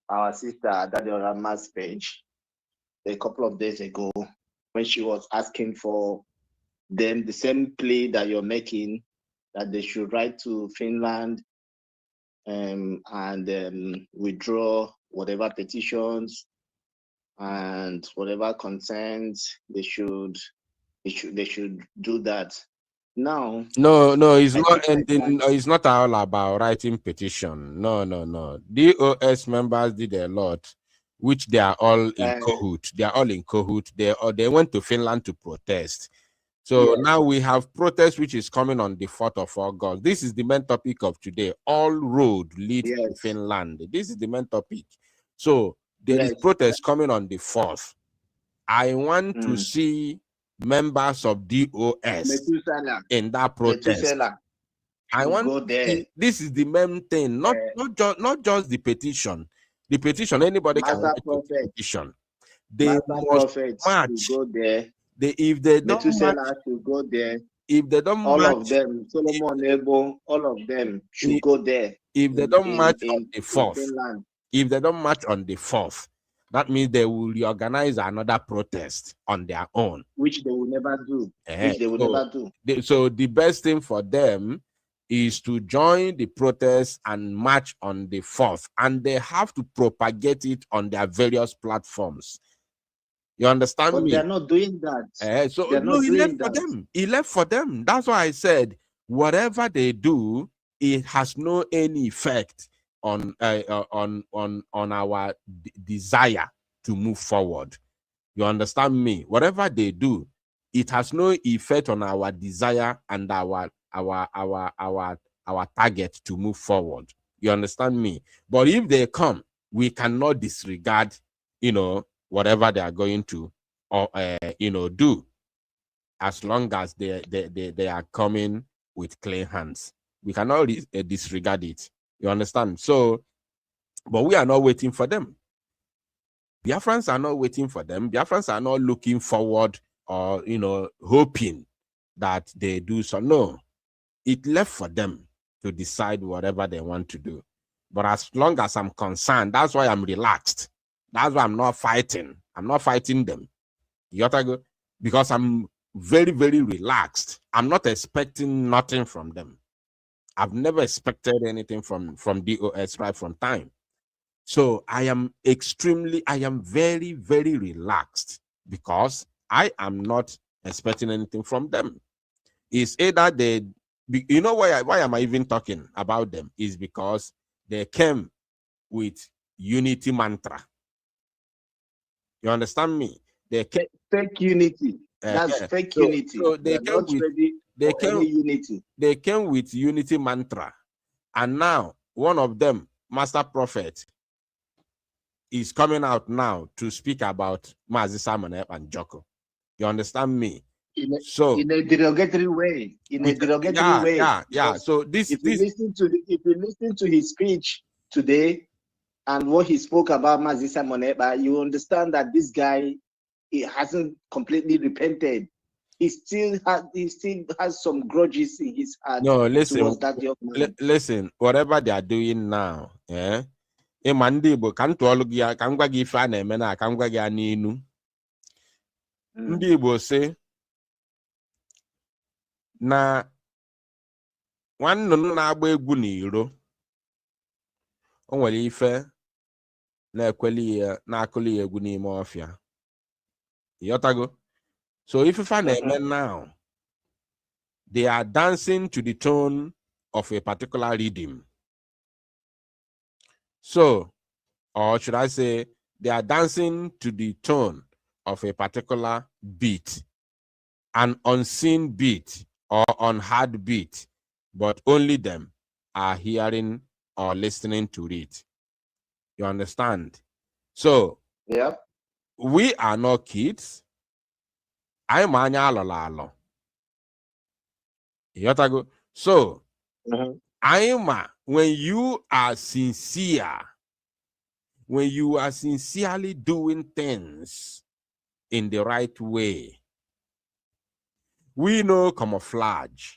our sister Dadiora's page a couple of days ago when she was asking for them the same plea that you're making, that they should write to Finland and withdraw whatever petitions and whatever consents they should do that. Now, no, it's not ending. It's not all about writing petition. No. DOS members did a lot, which they are all in cahoot. They are all in cahoot. They went to Finland to protest. So now we have protest, which is coming on the 4th of August. This is the main topic of today. All road lead to Finland. This is the main topic. So there is protest coming on the 4th. I want to see members of DOS in that protest. I want go there. This is the main thing, not just the petition. The petition, anybody can write a petition. They must match. Go there. If they don't match, to go there. If they don't all match, of them, Solomon Ebo, all of them should go there. If they don't match on the 4th, if they don't match on the 4th, that means they will reorganize another protest on their own, which they will never do. So the best thing for them is to join the protest and march on the 4th, and they have to propagate it on their various platforms. You understand me? They're not doing that. So no, he left for them. He left for them. That's why I said whatever they do, it has no any effect on our desire to move forward. You understand me? Whatever they do, it has no effect on our desire and our target to move forward. You understand me? But if they come, we cannot disregard, whatever they are going to, do, as long as they are coming with clean hands. We cannot disregard it. You understand? So, but we are not waiting for them. Biafrans are not waiting for them. Biafrans are not looking forward or, hoping that they do so. No, it left for them to decide whatever they want to do. But as long as I'm concerned, that's why I'm relaxed. That's why I'm not fighting. I'm not fighting them. Because I'm very, very relaxed. I'm not expecting nothing from them. I've never expected anything from DOS right from time. So I am very, very relaxed because I am not expecting anything from them. It's either why am I even talking about them? Is because they came with unity mantra. You understand me? They came fake unity. That's fake unity. So they came with unity. They came with unity mantra, and now one of them, Master Prophet, is coming out now to speak about Mazi Simon and Joko. You understand me? In a derogatory way. Yeah. So if you listen to his speech today and what he spoke about Mazi Simon, you understand that this guy, he hasn't completely repented. He still has some grudges in his heart. No, listen. Towards that young man. Listen, whatever they are doing now, ndị Igbo ka m tụọlụ gị ya ka m gwa gị ife a na-eme na ka m gwa gị ya n'inu. Ndị Igbo sị na nwannụnụ na-agba egwu n'iro, o nwere ife na-ekweli ya na-akụli ya egwu n'ime ọfịa. Yotago. So if you find a now, they are dancing to the tone of a particular rhythm. So, or should I say, they are dancing to the tone of a particular beat, an unseen beat or unheard beat, but only them are hearing or listening to it. You understand? So, we are not kids. I'm anya alolo. Yotago. So, when you are sincere when you are sincerely doing things in the right way. We know camouflage.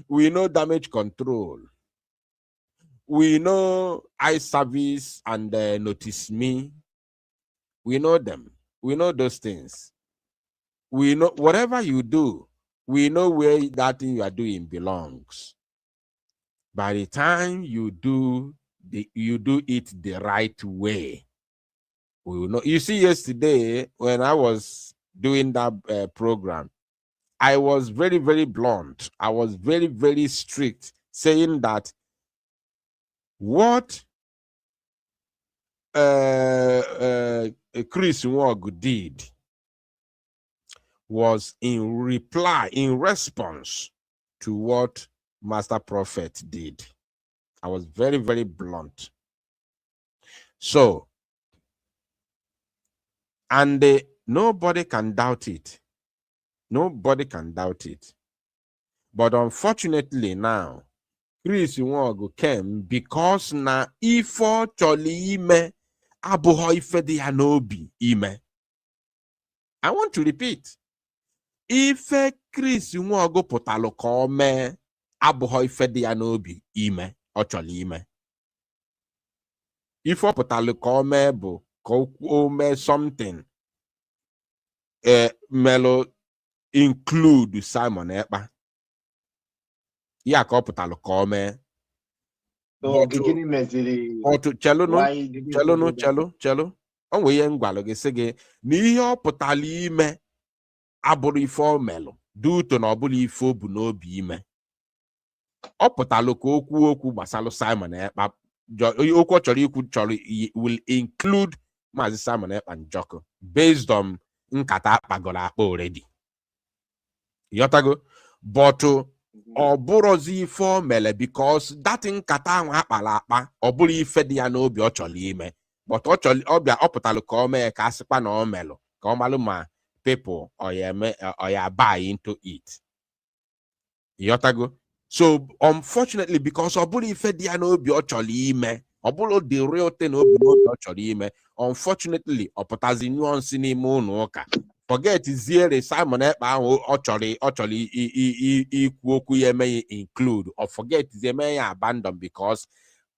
We know damage control. We know eye service and notice me. We know them. We know those things. We know whatever you do, we know where that thing you are doing belongs. By the time you do it the right way, we will know. You see, yesterday when I was doing that program, I was very, very blunt. I was very, very strict, saying that what Chris Nwog did was in response to what Master Prophet did. I was very, very blunt. So, and nobody can doubt it. Nobody can doubt it. But unfortunately now, Chris Nwog came because na ifo choli ime abụghọ ife dị ya n'obi ime. I want to repeat. Ife Chris Nwog pụtalụ ka o mee abụghọ ife dị ya n'obi ime ọ chọrọ ime. Ife ọ pụtalụ ka o mee bụ ka o mee something melụ include Simon Ekpa. Ya ka ọ pụtalụ ka o mee. Chelu. O nwere ihe ngwalụ gị sị gị na ihe ọ pụtara ime abụrụ ife o melụ duto na ọbụla ife o bu n'obi ime. Ọ pụtalụ ka okwu gbasalụ Simon Ekpa. Okwu ọ chọrọ ikwu will include Maazị Simon Ekpa Njọkụ based on nkata akpagoro akpa already. Yotago, but ọ bụrụzi ife o mele because that nkata ahụ akpara akpa ọ bụrụ ife dị ya n'obi ọ chọrọ ime. But ọ pụtalụ ka o mee ka asịkwa na o melụ ka ọ malụ ma people or ya buy into it. Yotago. So unfortunately, because ọ bụrụ ife dị ya n'obi ọ chọrọ ime, ọ bụrụ the real thing obi n'obi ọ chọrọ ime, unfortunately ọ pụtazi nuance n'ime ụlọ ụka. Forget ziere Simon Ekpa ahụ ọ chọrọ ikwu okwu ya eme include, or forget eme ya abandon, because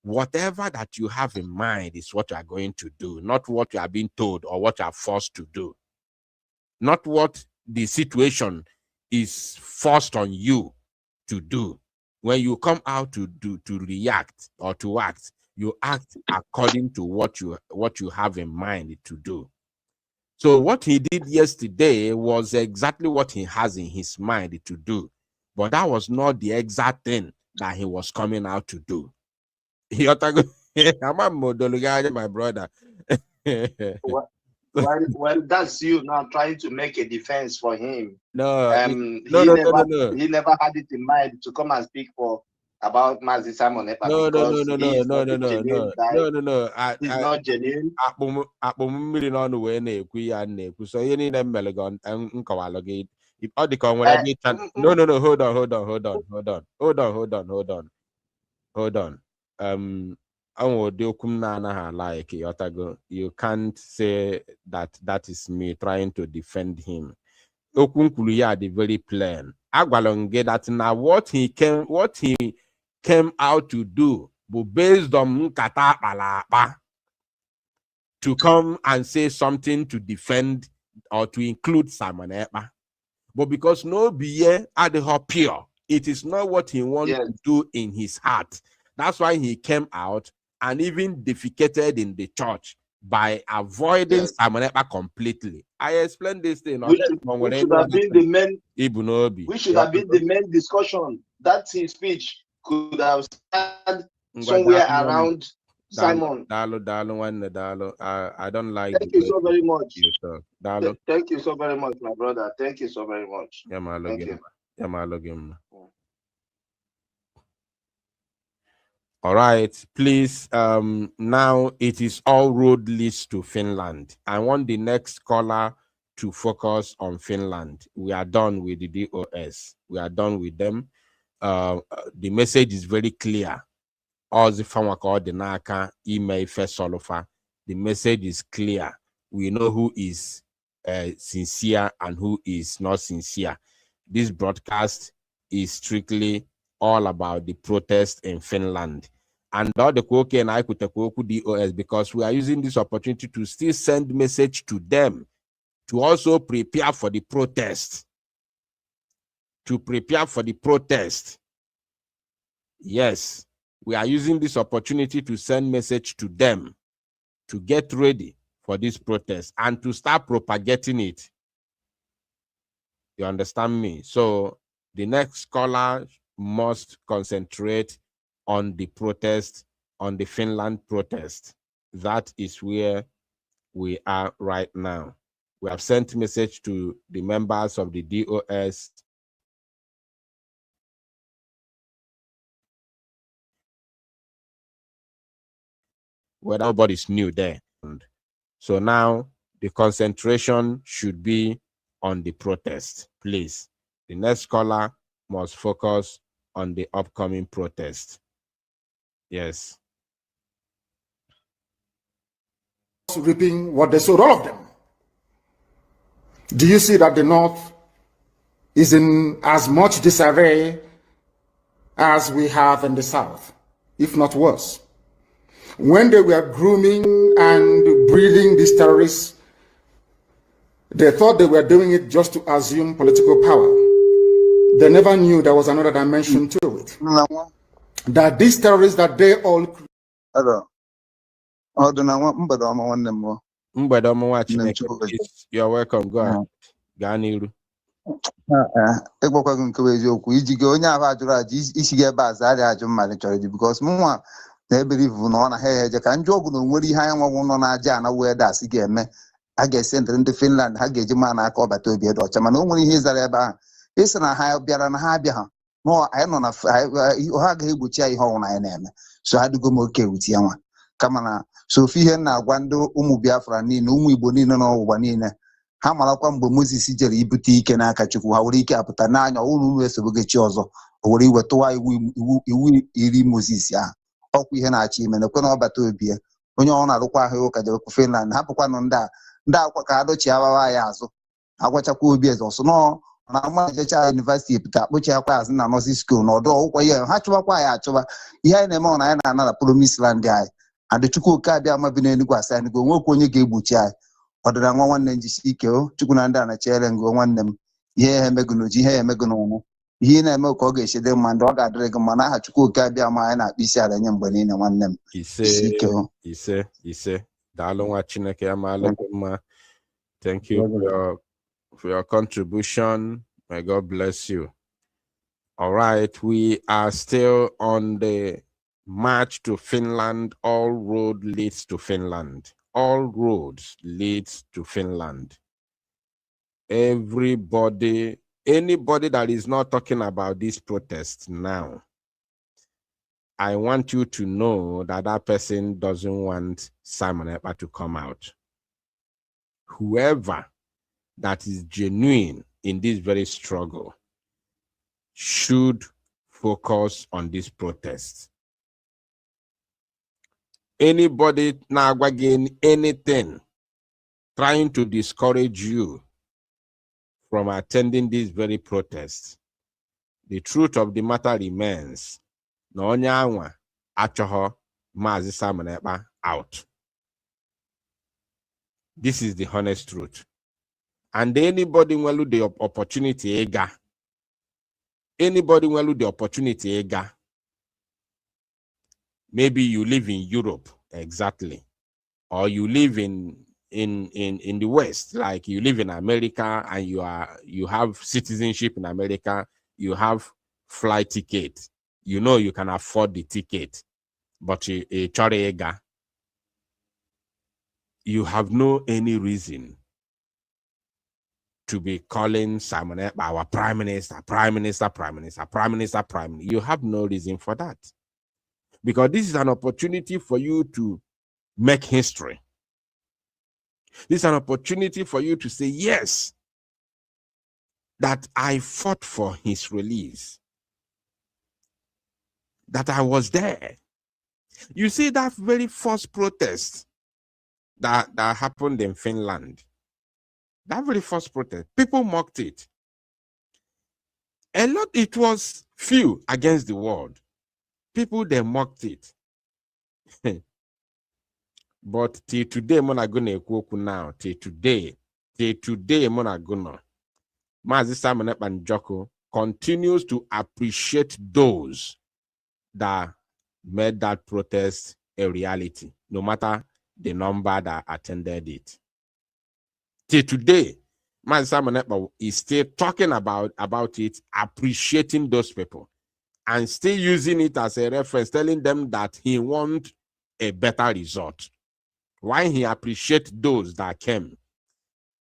whatever that you have in mind is what you are going to do, not what you are being told or what you are forced to do. Not what the situation is forced on you to do. When you come out to react or to act, you act according to what you have in mind to do. So what he did yesterday was exactly what he has in his mind to do, but that was not the exact thing that he was coming out to do. My brother. Well, that's you now trying to make a defense for him. No, he never had it in mind to come and speak about Mazi Simon Ekpa. No. He's not genuine. Hold on. You can't say that is me trying to defend him. The very plain. That now what he came out to do, but based on to come and say something to defend or to include Simon Ekpa. But because no beer at the pure, it is not what he wants to do in his heart. That's why he came out and even defecated in the church by avoiding Simon Ekpa completely. I explained this thing. We should have been the main discussion. That's his speech could have started somewhere around Simon. I don't like. Thank you so very much. Thank you so very much, my brother. Thank you so very much. All right, please. Now it is all road leads to Finland. I want the next caller to focus on Finland. We are done with the DOS. We are done with them. The message is very clear. the message is clear. We know who is sincere and who is not sincere. This broadcast is strictly all about the protest in Finland. And all the Kwoke and I could Chukwu DOS, because we are using this opportunity to still send message to them to also prepare for the protest. To prepare for the protest. Yes, we are using this opportunity to send message to them to get ready for this protest and to start propagating it. You understand me? So the next caller must concentrate on the protest, on the Finland protest. That is where we are right now. We have sent message to the members of the DOS. Where nobody's new there. So now the concentration should be on the protest, please. The next caller must focus on the upcoming protest. Yes. Reaping what they sowed, all of them. Do you see that the North is in as much disarray as we have in the South, if not worse? When they were grooming and breeding these terrorists, they thought they were doing it just to assume political power. They never knew there was another dimension to it. That these terrorists that they all... You're welcome. Go ahead. Ịgwakwaghị nke eziokwu iji gị onye ahụ ajụrụ ajụ isi gị ebe a zara ajụ mmadụ chọrọ ji bikos mụnwa na-eberivu na ọ na ha eje ka njọ ọgwụ na onwere ihe anya nwanwụ nọ na-aja ana wee dasị ga-eme a ga-esi ndị Finland ha ga-eji ma n'aka ọbata obi dị ọcha mana o nwere ihe ịzara ebe ahụ ịsị na ha bịara na ha abịa ha anyị nọ na ha agaghị egbochi ya ihe ọnwụ anyị na-eme so ha dịgo m oke ewuti ya nwa kama na so ofe ihe na-agwa ndị ụmụ Biafra niile ụmụ Igbo niile n'ụwa niile ha marakwa mgbe Moses jere ibute ike n'aka Chukwu ha were ike apụta n'anya unu esogoge chi ọzọ o were iwetụwa iwu iri Moses ahụ ọkwa ihe na-achọ ime na-ekwe na ọbata obi ya onye ọ na-arụkwa ahụ ụka jebekwu Finland hapụkwanụ ndị akwa ka adochi awawa ya azụ agwachakwa obi eze ọsọ na mma jecha yunivasiti pụta akpụchi akwa azụ na nọọsị skuul na ọdụ ọgwụkwa ihe ha chụbakwa ya achụba ihe anyị na-eme ọ na anyị na-ana na Promised Land anyị adị Chukwu oke abịa ma bi n'Enugu asị anyị go nwekwa onye ga-egbochi anyị ọdịna nwa nwanne njisi ike Chukwu na ndị a na-chere ngo nwanne m ihe ha emego n'oji ihe ya emego n'ụmụ ihe ị na-eme ka ọ ga-echede mma ndị ọ ga-adịrị gị mma n'aha Chukwu oke abịa ma anyị na-akpa isi ala nye mgbe niile nwanne m ise daalụ nwa Chineke ya maala mma. Thank you for your contribution. May God bless you. All right, we are still on the march to Finland. All road leads to Finland. All roads leads to Finland. Anybody that is not talking about this protest now, I want you to know that that person doesn't want Simon Ekpa to come out. Whoever that is genuine in this very struggle should focus on this protest. Anybody now again anything trying to discourage you from attending this very protest, the truth of the matter remains. No onyanwa achoho Mazi Simon Ekpa out. This is the honest truth. And anybody will the opportunity ega. Anybody will the opportunity ega. Maybe you live in Europe, exactly, or you live in the West, like you live in America and you have citizenship in America, you have flight ticket, you know you can afford the ticket, but a chorega, you have no any reason to be calling Simon Ekpa our prime minister. You have no reason for that. Because this is an opportunity for you to make history. This is an opportunity for you to say, yes, that I fought for his release, that I was there, You see that very first protest that happened in Finland. That very first protest, people mocked it. A lot, it was few against the world. People, they mocked it. But till today, Monaguna Ekwoku now, till today, Monaguna, Mazi Simon Ekpanjoko continues to appreciate those that made that protest a reality, no matter the number that attended it. Till today, Mazi Simon Ekpa is still talking about it, appreciating those people, and still using it as a reference, telling them that he wants a better result. Why he appreciates those that came,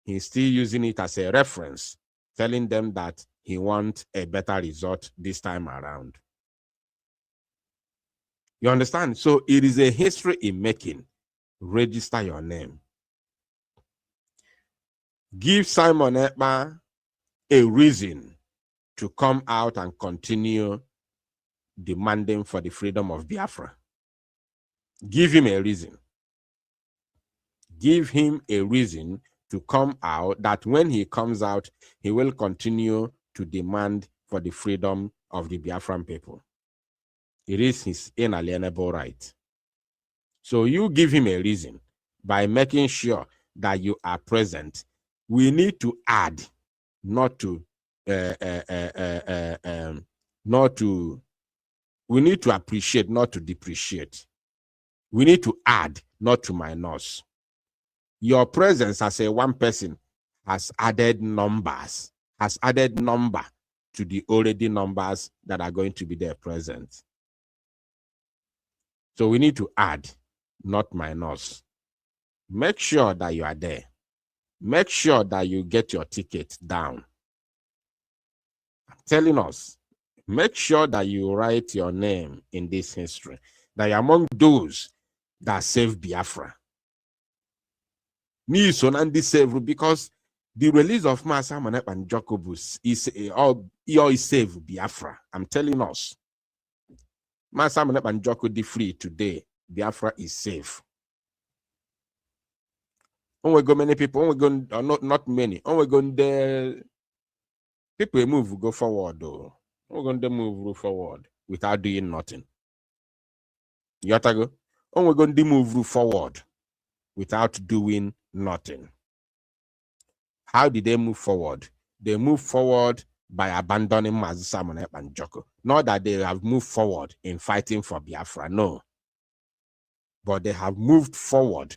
he's still using it as a reference, telling them that he wants a better result this time around. You understand? So it is a history in making. Register your name. Give Simon Ekpa a reason to come out and continue demanding for the freedom of Biafra. Give him a reason. Give him a reason to come out, that when he comes out, he will continue to demand for the freedom of the Biafran people. It is his inalienable right. So you give him a reason by making sure that you are present. We need to add, we need to appreciate, not to depreciate. We need to add, not to minus. Your presence as a one person has added numbers, to the already numbers that are going to be there present. So we need to add, not minus. Make sure that you are there. Make sure that you get your ticket down. I'm telling us, make sure that you write your name in this history, that you're among those that save Biafra. Me so and save, because the release of Master Manep and Jacobus is save Biafra. I'm telling us. Master Manep and Joko free today. Biafra is safe. Only go many people, not many. Only go there. People move, go forward though. We're going to move forward without doing nothing. You have to go. Only going to move forward without doing nothing. How did they move forward? They move forward by abandoning Mazi Simon and Joko. Not that they have moved forward in fighting for Biafra, no. But they have moved forward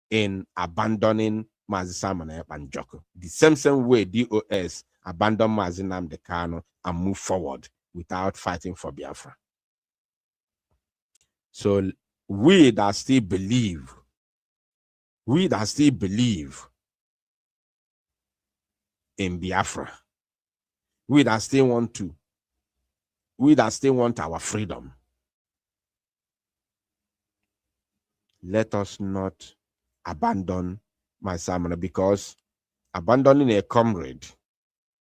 in abandoning Mazi Simon and Joko. The same way DOS abandoned Mazi Nnamdi Kanu and move forward without fighting for Biafra. So we that still believe in Biafra, we that still want our freedom, let us not abandon Mazi Simon, because abandoning a comrade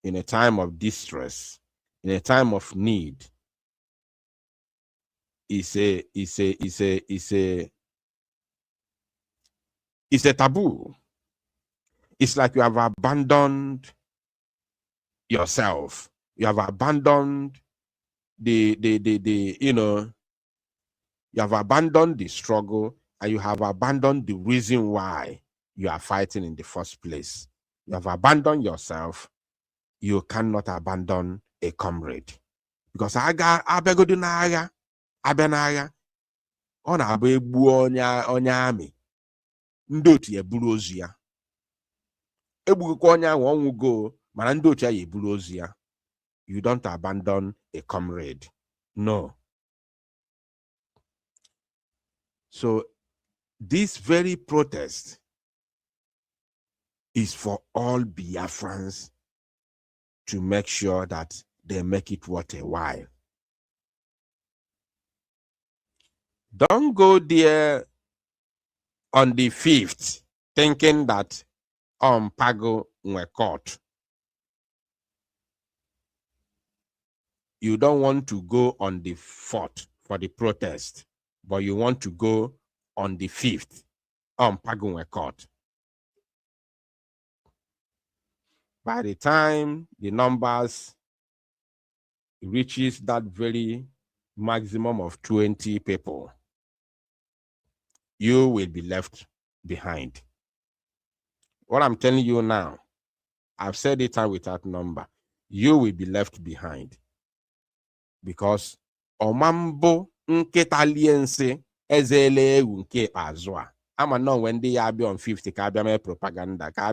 in a time of distress, in a time of need, is a taboo. It's like you have abandoned yourself. You have abandoned you have abandoned the struggle, and you have abandoned the reason why you are fighting in the first place. You have abandoned yourself. You cannot abandon a comrade, because abegodu n'agha, abịa n'agha, ọ na-abụ egbuo onye amị, ndị otu ya eburu ozu ya. Egbugokwa onye ahụ ọnwụgo, mana ndị otu ya eburu ozu ya. You don't abandon a comrade. No. So this very protest is for all Biafrans to make sure that they make it worth a while. Don't go there on the 5th thinking that Pago were caught. You don't want to go on the 4th for the protest but you want to go on the 5th on Pagunwe Court. By the time the numbers reaches that very maximum of 20 people, you will be left behind. What I'm telling you now, I've said it out with that number, you will be left behind. Because Omambo nketaliense ezele nke azwa. I'm know when they are on 50 ka propaganda, ka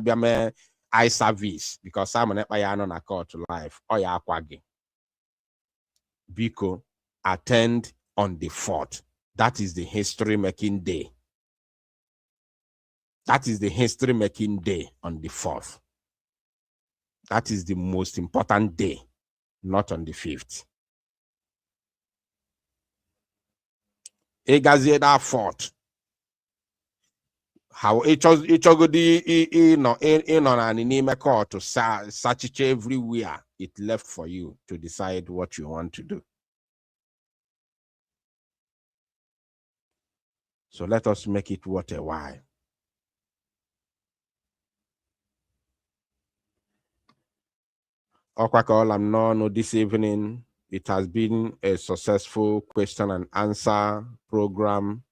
eye service, because I'm not on a call to life. Oya akwagi. Biko, attend on the 4th. That is the history making day. That is the history making day on the 4th. That is the most important day, not on the 5th. Egazie that 4th. How each of the on an anime call to search everywhere, it left for you to decide what you want to do. So let us make it worth a while. This evening, it has been a successful question and answer program.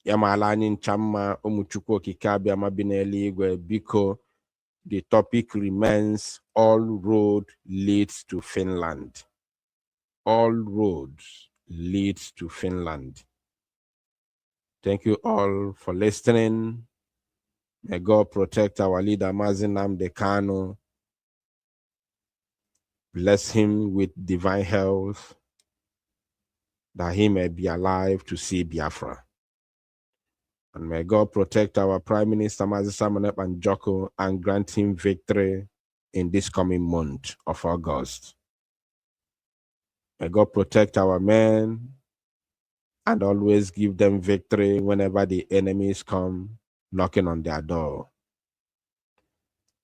Biko, the topic remains all road leads to Finland. All roads leads to Finland. Thank you all for listening. May God protect our leader, Mazinam Dekano. Bless him with divine health, that he may be alive to see Biafra. And may God protect our Prime Minister, Mazisamanep and Joko, and grant him victory in this coming month of August. May God protect our men and always give them victory whenever the enemies come knocking on their door.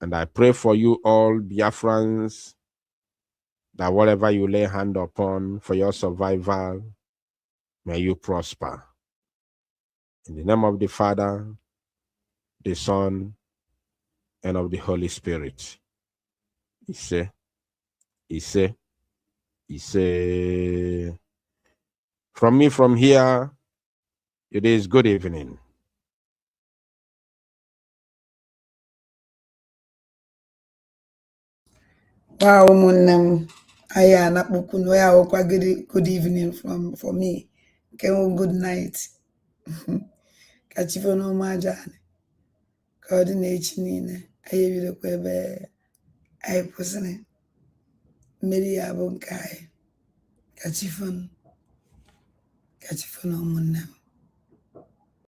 And I pray for you all, Biafrans, that whatever you lay hand upon for your survival, may you prosper. In the name of the Father, the Son, and of the Holy Spirit. Ise. From me from here, it is good evening. Wow, I good evening for me. Good night. Kachifono majani. Coordinate nine. Aye video kwebe. Aye posene. Meri abonkai. Kachifono. Kachifono